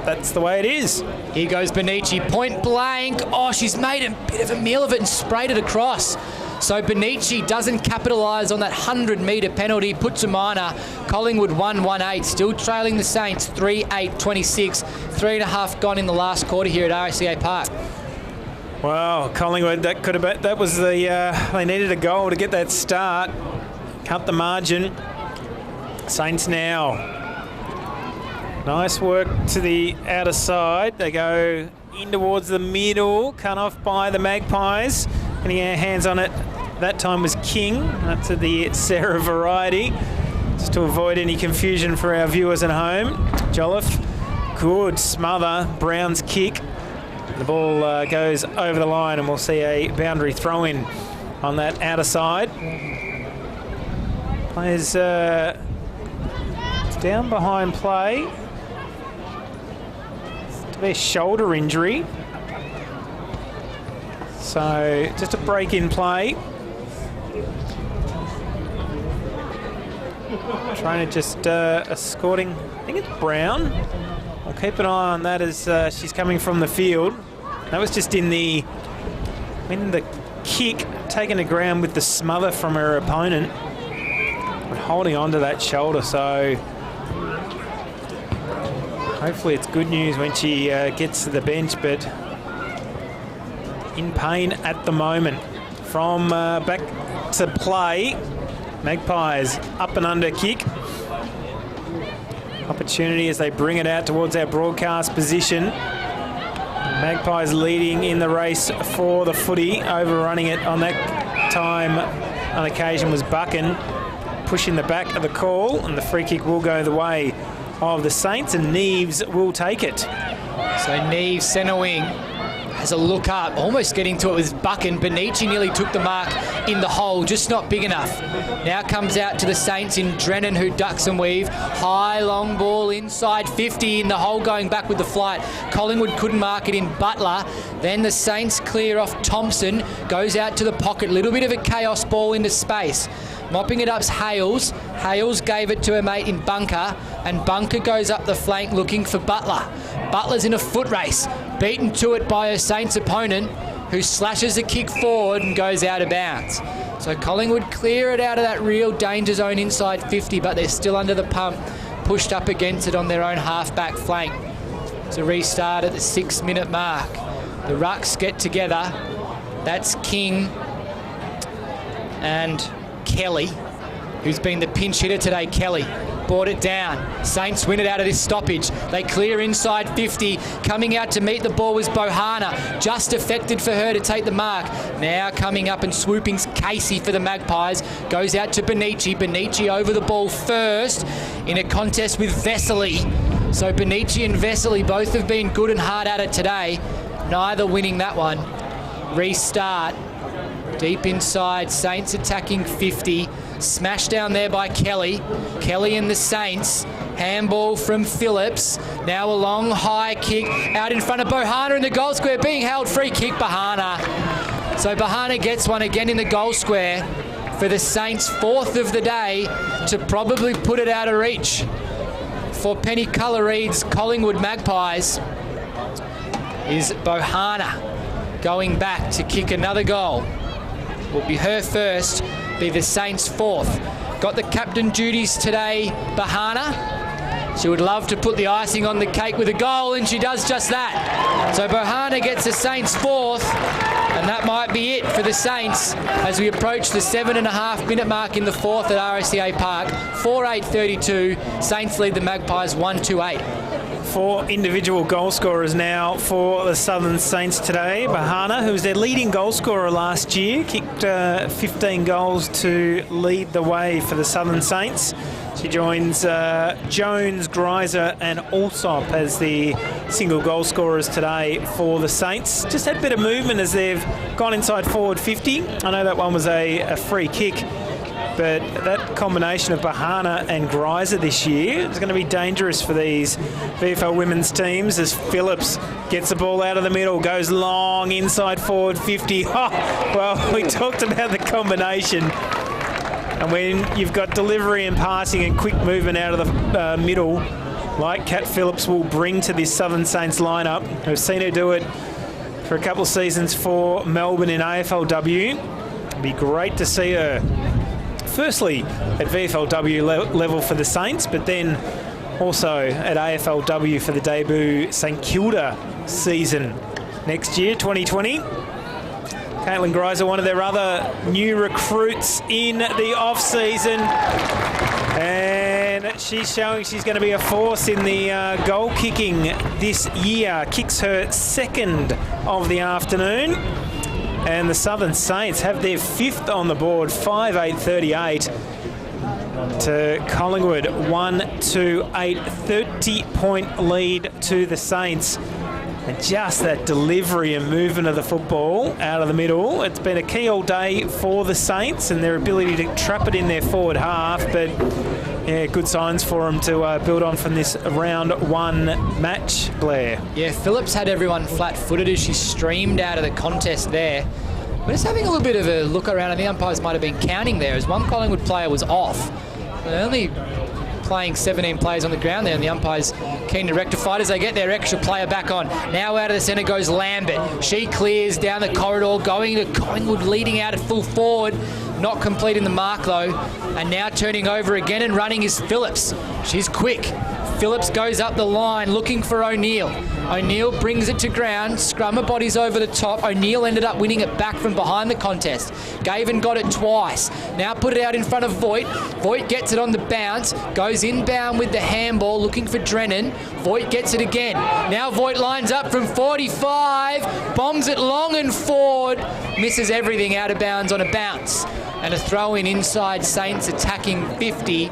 that's the way it is. Here goes Benici, point blank. Oh, she's made a bit of a meal of it and sprayed it across. So Benici doesn't capitalise on that 100-metre penalty, puts a minor. Collingwood 1-1-8, still trailing the Saints 3-8-26. 3.5 gone in the last quarter here at RSEA Park. Wow, Collingwood, that was they needed a goal to get that start. Cut the margin. Saints now. Nice work to the outer side. They go in towards the middle, cut off by the Magpies. Getting our hands on it. That time was King, up to the Sarah variety. Just to avoid any confusion for our viewers at home. Jolliffe, good smother. Brown's kick. The ball goes over the line, and we'll see a boundary throw in on that outer side. Players down behind play. To their shoulder injury. So just a break in play. Trying to just escorting, I think it's Brown. I'll keep an eye on that as she's coming from the field. That was just in the kick, taking the ground with the smother from her opponent. But holding on to that shoulder, so Hopefully it's good news when she gets to the bench, but in pain at the moment. From back to play, Magpies up and under kick. Opportunity as they bring it out towards our broadcast position. Magpies leading in the race for the footy, overrunning it on that time. On occasion was Buchan, pushing the back of the call, and the free kick will go the way of the Saints, and Neves will take it. So Neves, centre wing, has a look up, almost getting to it with Buchan. Benici nearly took the mark in the hole, just not big enough. Now comes out to the Saints in Drennan, who ducks and weave. High, long ball inside 50 in the hole, going back with the flight. Collingwood couldn't mark it in Butler. Then the Saints clear off Thompson, goes out to the pocket. Little bit of a chaos ball into space. Mopping it up's Hales. Hales gave it to her mate in Bunker, and Bunker goes up the flank looking for Butler. Butler's in a foot race, beaten to it by her Saints opponent, who slashes a kick forward and goes out of bounds. So Collingwood clear it out of that real danger zone inside 50, but they're still under the pump, pushed up against it on their own half-back flank. It's a restart at the 6-minute mark. The Rucks get together. That's King and Kelly, who's been the pinch hitter today. Kelly brought it down. Saints win it out of this stoppage. They clear inside 50. Coming out to meet the ball was Bohana. Just affected for her to take the mark. Now coming up and swooping's Casey for the Magpies. Goes out to Benici. Benici over the ball first in a contest with Vesely. So Benici and Vesely both have been good and hard at it today. Neither winning that one. Restart. Deep inside, Saints attacking 50. Smashed down there by Kelly. Kelly and the Saints. Handball from Phillips. Now a long high kick out in front of Bohana in the goal square. Being held, free kick, Bohana. So Bohana gets one again in the goal square for the Saints' 4th of the day, to probably put it out of reach for Penny Colour-Reid's Collingwood Magpies. Is Bohana going back to kick another goal? Will be her first, be the Saints' 4th. Got the captain duties today, Bohana. She would love to put the icing on the cake with a goal, and she does just that. So Bohana gets the Saints' 4th, and that might be it for the Saints as we approach the 7.5-minute mark in the 4th at RSCA Park. 4:8:32. Saints lead the Magpies 1-8. 4 individual goal scorers now for the Southern Saints today. Bohana, who was their leading goal scorer last year, kicked 15 goals to lead the way for the Southern Saints. She joins Jones, Greiser and Alsop as the single goal scorers today for the Saints. Just had a bit of movement as they've gone inside forward 50. I know that one was a free kick, but that combination of Bohana and Greiser this year is going to be dangerous for these VFL women's teams as Phillips gets the ball out of the middle, goes long inside forward 50. Oh, well, we talked about the combination. And when you've got delivery and passing and quick movement out of the middle, like Kat Phillips will bring to this Southern Saints lineup, we've seen her do it for a couple of seasons for Melbourne in AFLW. It'd be great to see her firstly at VFLW level for the Saints, but then also at AFLW for the debut St Kilda season next year, 2020. Caitlin Greiser, one of their other new recruits in the off-season, and she's showing she's going to be a force in the goal kicking this year. Kicks her 2nd of the afternoon. And the Southern Saints have their 5th on the board, 5:8:38 to Collingwood, 1-8, 30-point lead to the Saints. And just that delivery and movement of the football out of the middle, it's been a key all day for the Saints and their ability to trap it in their forward half. But yeah, good signs for them to build on from this round 1 match, Blair. Yeah, Phillips had everyone flat-footed as she streamed out of the contest there. We're just having a little bit of a look around, and the umpires might have been counting there as one Collingwood player was off. They're only playing 17 players on the ground there, and the umpires keen to rectify it as they get their extra player back on. Now out of the centre goes Lambert. She clears down the corridor, going to Collingwood, leading out at full forward. Not completing the mark though. And now turning over again and running is Phillips. She's quick. Phillips goes up the line looking for O'Neill. O'Neill brings it to ground. Scrummer bodies over the top. O'Neill ended up winning it back from behind the contest. Gaven got it twice. Now put it out in front of Voigt. Voigt gets it on the bounce. Goes inbound with the handball looking for Drennan. Voigt gets it again. Now Voigt lines up from 45. Bombs it long and forward. Misses everything out of bounds on a bounce. And a throw in inside Saints attacking 50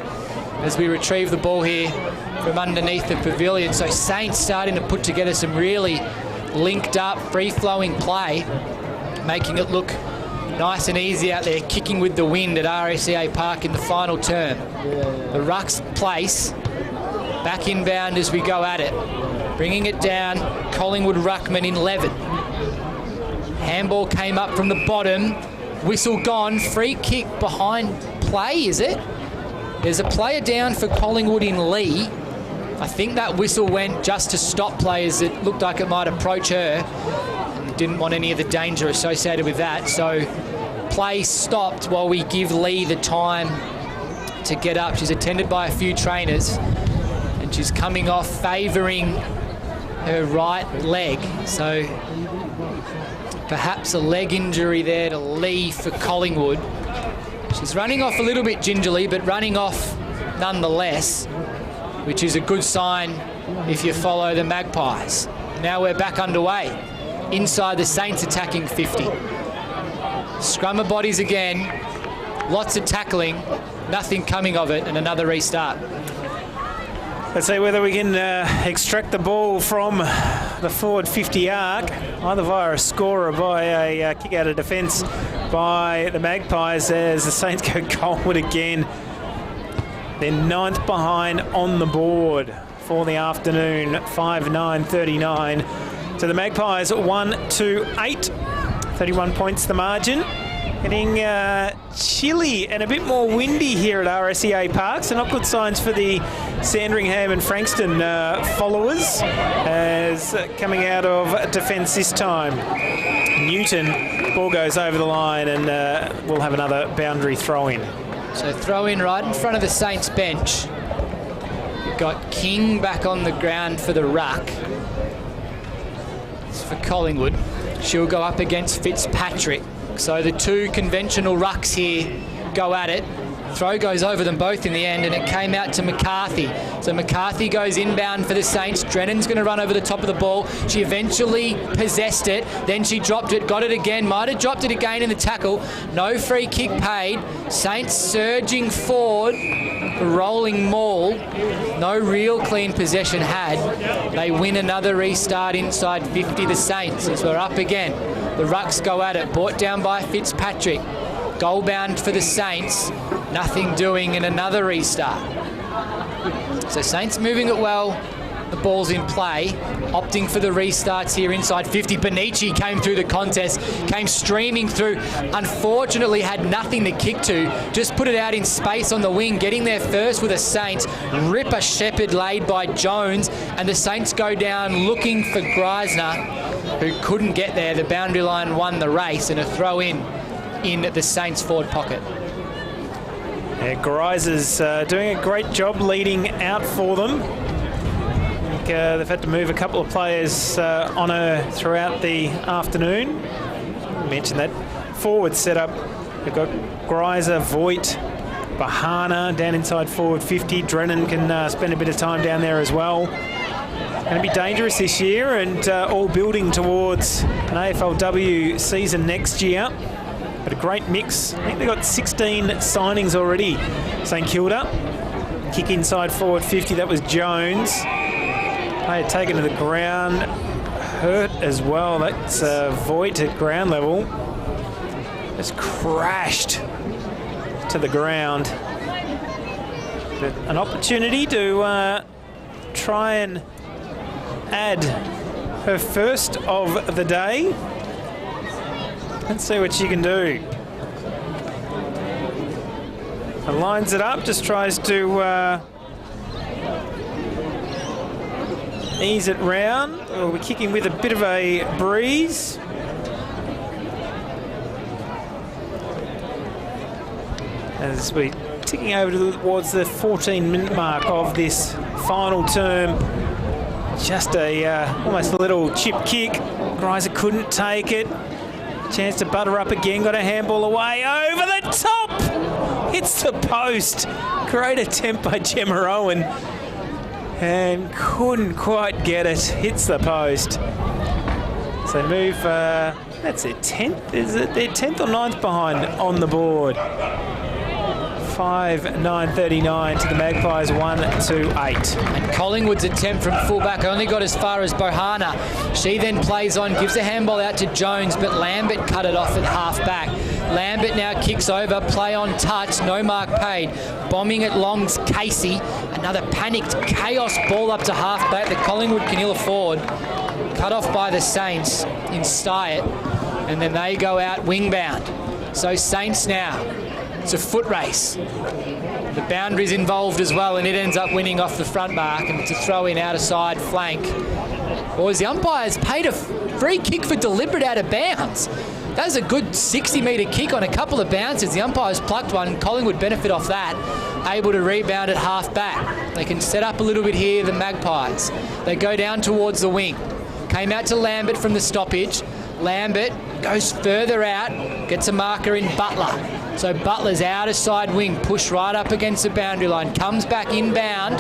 as we retrieve the ball here from underneath the pavilion. So Saints starting to put together some really linked up, free-flowing play, making it look nice and easy out there, kicking with the wind at RSEA Park in the final term. The Rucks place, back inbound as we go at it. Bringing it down, Collingwood Ruckman in 11. Handball came up from the bottom, whistle gone, free kick behind play, is it? There's a player down for Collingwood in Lee. I think that whistle went just to stop players. It looked like it might approach her. Didn't want any of the danger associated with that. So play stopped while we give Lee the time to get up. She's attended by a few trainers and she's coming off favouring her right leg. So perhaps a leg injury there to Lee for Collingwood. She's running off a little bit gingerly, but running off nonetheless, which is a good sign if you follow the Magpies. Now we're back underway. Inside the Saints attacking 50. Scrummer bodies again. Lots of tackling. Nothing coming of it, and another restart. Let's see whether we can extract the ball from the forward 50 arc, either via a score or by a kick out of defence by the Magpies as the Saints go Collingwood again. They're 9th behind on the board for the afternoon, 5-9-39. So the Magpies 1-2-8, 31 points the margin. Getting chilly and a bit more windy here at RSEA Park, so not good signs for the Sandringham and Frankston followers as coming out of defence this time. Newton, ball goes over the line and we'll have another boundary throw-in. So throw-in right in front of the Saints bench. You've got King back on the ground for the ruck. It's for Collingwood. She'll go up against Fitzpatrick. So the two conventional rucks here go at it. Throw goes over them both in the end, and it came out to McCarthy. So McCarthy goes inbound for the Saints. Drennan's going to run over the top of the ball. She eventually possessed it. Then she dropped it, got it again. Might have dropped it again in the tackle. No free kick paid. Saints surging forward. Rolling maul. No real clean possession had. They win another restart inside 50, the Saints, as we're up again. The Rucks go at it. Brought down by Fitzpatrick. Goal bound for the Saints. Nothing doing in another restart. So Saints moving it well. The ball's in play. Opting for the restarts here inside 50. Benici came through the contest. Came streaming through. Unfortunately had nothing to kick to. Just put it out in space on the wing. Getting there first with the Saints. Ripper Shepherd laid by Jones. And the Saints go down looking for Greisner, who couldn't get there. The boundary line won the race, and a throw in the Saints forward pocket. Yeah, Greiser's doing a great job leading out for them. I think they've had to move a couple of players on her throughout the afternoon. I mentioned that forward setup. They've got Greiser, Voigt, Bahana down inside forward 50. Drennan can spend a bit of time down there as well. Going to be dangerous this year, and all building towards an AFLW season next year. But a great mix. I think they've got 16 signings already. St Kilda. Kick inside forward 50. That was Jones. Player taken to the ground. Hurt as well. That's Voigt at ground level. Just crashed to the ground. But an opportunity to try and add her first of the day. Let's see what she can do. And lines it up, just tries to ease it round. We're kicking with a bit of a breeze. As we ticking over towards the 14-minute mark of this final term. Just almost a little chip kick. Greiser couldn't take it. Chance to butter up again. Got a handball away. Over the top. Hits the post. Great attempt by Gemma Owen. And couldn't quite get it. Hits the post. So move, that's their 10th. Is it their 10th or 9th behind on the board? 5-9-39 to the Magpies, 1-8. And Collingwood's attempt from fullback only got as far as Bohana. She then plays on, gives a handball out to Jones, but Lambert cut it off at half-back. Lambert now kicks over, play on touch, no mark paid. Bombing at Long's Casey. Another panicked chaos ball up to half-back that Collingwood can ill afford. Cut off by the Saints in Styatt, and then they go out wing-bound. So Saints now. It's a foot race. The boundary's involved as well, and it ends up winning off the front mark, and to throw in out of side flank. Or as the umpires paid a free kick for deliberate out of bounds. That was a good 60-metre kick on a couple of bounces. The umpires plucked one, and Collingwood benefit off that, able to rebound at half-back. They can set up a little bit here, the Magpies. They go down towards the wing. Came out to Lambert from the stoppage. Lambert goes further out, gets a marker in Butler. So Butler's out of side wing, pushed right up against the boundary line, comes back inbound.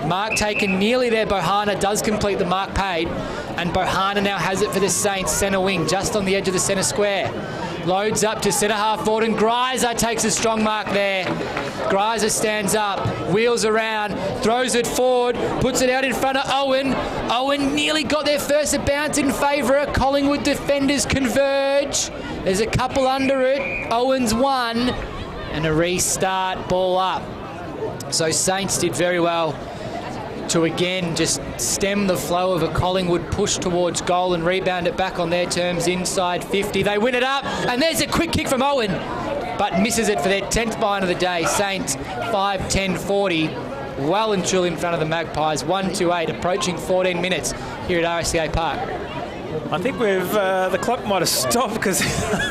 Mark taken nearly there. Bohana does complete the mark paid, and Bohana now has it for the Saints centre wing, just on the edge of the centre square. Loads up to centre half forward, and Greiser takes a strong mark there. Greiser stands up, wheels around, throws it forward, puts it out in front of Owen. Owen nearly got their first at bounce in favour of Collingwood defenders converge. There's a couple under it. Owen's one, and a restart, ball up. So Saints did very well to again just stem the flow of a Collingwood push towards goal and rebound it back on their terms inside 50. They win it up, and there's a quick kick from Owen, but misses it for their 10th behind of the day. Saints 5-10-40, well and truly in front of the Magpies, 1-8, approaching 14 minutes here at RSCA Park. I think the clock might have stopped because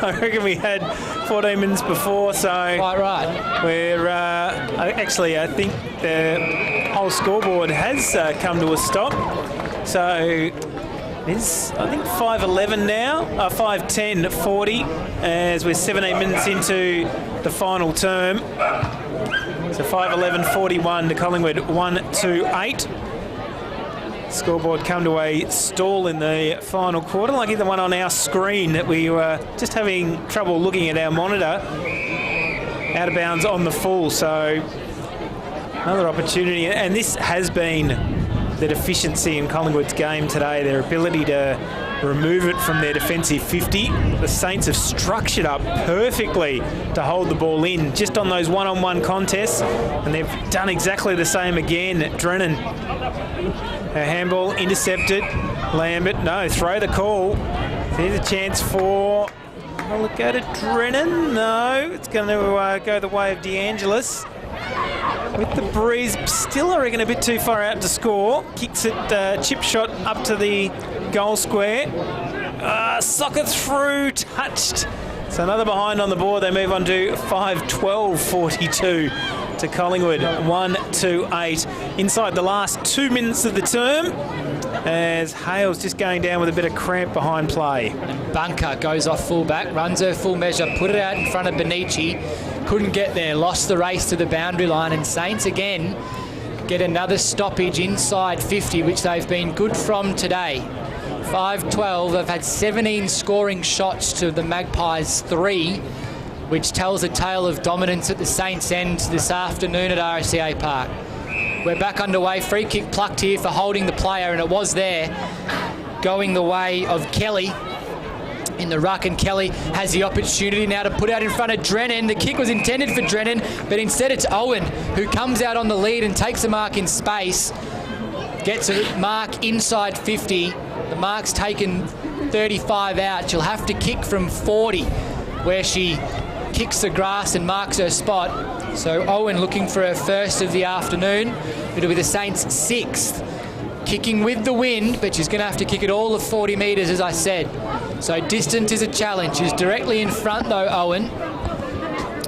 I reckon we had 14 minutes before, so quite right. We're actually, I think the whole scoreboard has come to a stop. So it's, I think, 5:11 now, 5:10:40, as we're 17 minutes into the final term. So 5:11:41 to Collingwood, 1-8. Scoreboard come to a stall in the final quarter, like the one on our screen that we were just having trouble looking at our monitor. Out of bounds on the full, so another opportunity. And this has been the deficiency in Collingwood's game today, their ability to remove it from their defensive 50. The Saints have structured up perfectly to hold the ball in just on those one-on-one contests, and they've done exactly the same again. Drennan, a handball intercepted. Lambert, no, throw the call. There's a chance for, will it go to Drennan? No, it's going to go the way of DeAngelis. With the breeze, still I reckon a bit too far out to score. Kicks it, chip shot up to the goal square. Socket through, touched. So another behind on the board. They move on to 5:12:42 to Collingwood, 1-8. Inside the last 2 minutes of the term, as Hale's just going down with a bit of cramp behind play. And Bunker goes off fullback, runs her full measure, put it out in front of Benici. Couldn't get there, lost the race to the boundary line, and Saints again get another stoppage inside 50, which they've been good from today. 5-12, they've had 17 scoring shots to the Magpies 3, which tells a tale of dominance at the Saints end this afternoon at RSCA Park. We're back underway, free kick plucked here for holding the player, and it was there, going the way of Kelly in the ruck, and Kelly has the opportunity now to put out in front of Drennan. The kick was intended for Drennan, but instead it's Owen who comes out on the lead and takes a mark in space. Gets a mark inside 50. The mark's taken 35 out. She'll have to kick from 40, where she kicks the grass and marks her spot. So Owen looking for her first of the afternoon. It'll be the Saints' 6th. Kicking with the wind, but she's going to have to kick it all of 40 metres, as I said. So distance is a challenge. She's directly in front, though, Owen.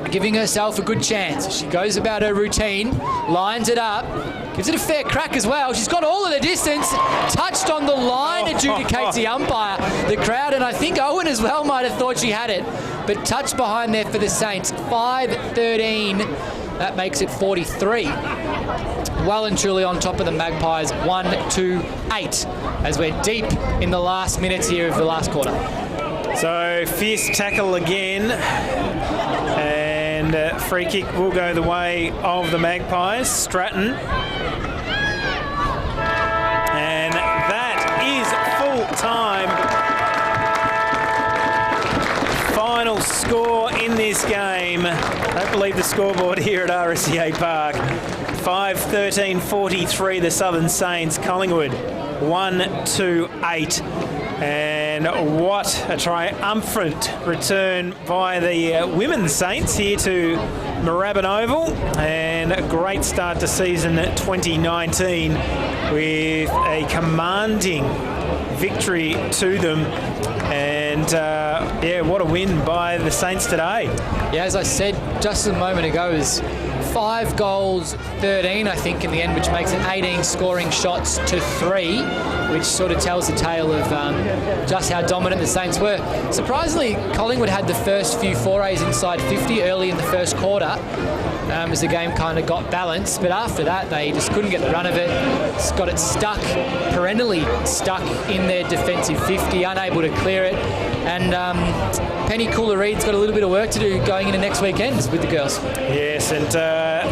giving herself a good chance. She goes about her routine, lines it up, gives it a fair crack as well. She's got all of the distance, touched on the line, adjudicates the umpire. The crowd, and I think Owen as well might have thought she had it, but touched behind there for the Saints. 5:13, that makes it 43. Well and truly on top of the Magpies, 1-2-8, as we're deep in the last minutes here of the last quarter. So fierce tackle again, and free kick will go the way of the Magpies. Stratton, and that is full time. Final score in this game. Don't believe the scoreboard here at RSCA Park. 5-13-43, the Southern Saints. Collingwood 1-2-8. And what a triumphant return by the Women's Saints here to Moorabbin Oval, and a great start to season 2019 with a commanding victory to them. And what a win by the Saints today. Yeah, as I said just a moment ago, is 5 goals, 13, I think, in the end, which makes it 18 scoring shots to 3, which sort of tells the tale of just how dominant the Saints were. Surprisingly, Collingwood had the first few forays inside 50 early in the first quarter, as the game kind of got balanced, but after that they just couldn't get the run of it. It's got it stuck, perennially stuck in their defensive 50, unable to clear it, and Penny Cooler-Reid's got a little bit of work to do going into next weekend with the girls. Yes, and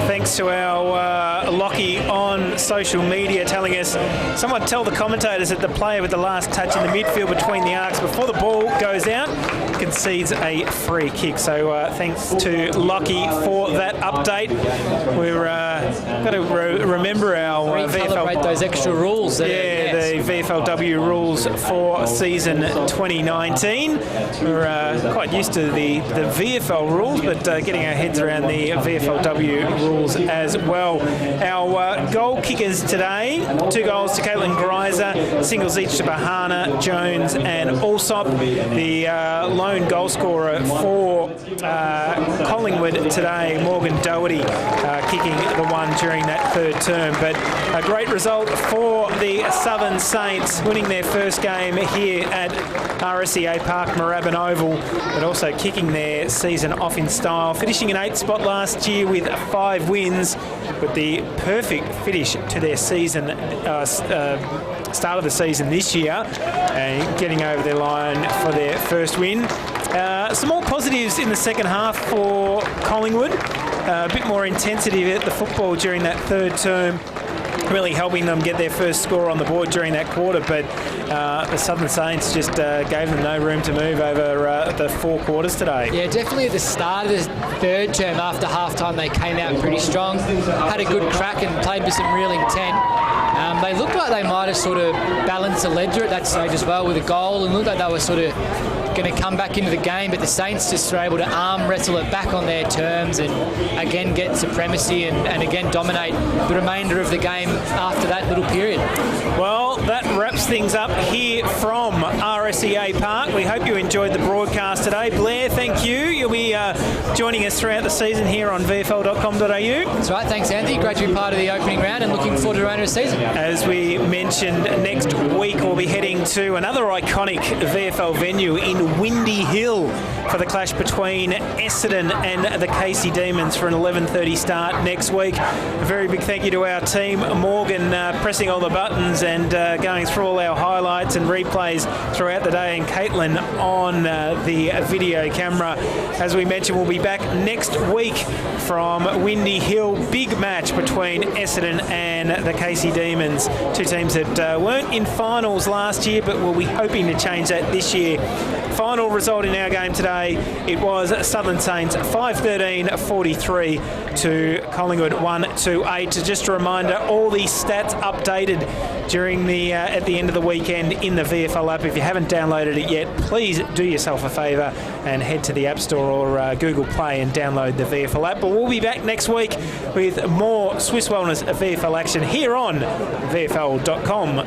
thanks to our Lockie on social media telling us, someone tell the commentators that the player with the last touch in the midfield between the arcs before the ball goes out concedes a free kick. So thanks to Lockie for that update. We're got to remember our VFL, those extra rules. The VFLW rules for season 2019. We're quite used to the VFL rules, but getting our heads around the VFLW rules as well. Our goal kickers today, 2 goals to Caitlin Greiser, singles each to Bahana, Jones and Allsop. The lone goal scorer for Collingwood today, Morgan Doherty, kicking the one during that third term. But a great result for the Southern Saints, winning their first game here at RSCA Park, Moorabbin Oval, but also kicking their season off in style, finishing in 8th spot last year with 5 wins, with the perfect finish to their season, start of the season this year, and getting over their line for their first win. Some more positives in the second half for Collingwood. A bit more intensity at the football during that third term, really helping them get their first score on the board during that quarter, but the Southern Saints just gave them no room to move over the 4 quarters today. Yeah, definitely at the start of the third term, after halftime, they came out pretty strong, had a good crack and played with some real intent. They looked like they might have sort of balanced the ledger at that stage as well with a goal, and looked like they were sort of going to come back into the game, but the Saints just were able to arm wrestle it back on their terms and again get supremacy and again dominate the remainder of the game after that little period. Well, that wraps things up here from RSCA Park. We hope you enjoyed the broadcast today. Blair, thank you. You'll be joining us throughout the season here on VFL.com.au. That's right. Thanks, Anthony. Great to be part of the opening round and looking forward to the remainder of the season. As we mentioned, next week we'll be heading to another iconic VFL venue in Windy Hill for the clash between Essendon and the Casey Demons for an 11:30 start next week. A very big thank you to our team, Morgan pressing all the buttons and going through all our highlights and replays throughout the day, and Caitlin on the video camera. As we mentioned, we'll be back next week from Windy Hill. Big match between Essendon and the Casey Demons, 2 teams that weren't in finals last year but we'll be hoping to change that this year. Final result in our game today, it was Southern Saints 5-13-43 to Collingwood 1-2-8. Just a reminder, all these stats updated during the at the end of the weekend in the VFL app. If you haven't downloaded it yet, please do yourself a favour and head to the App Store or Google Play and download the VFL app. But we'll be back next week with more Swiss Wellness VFL action here on VFL.com.au.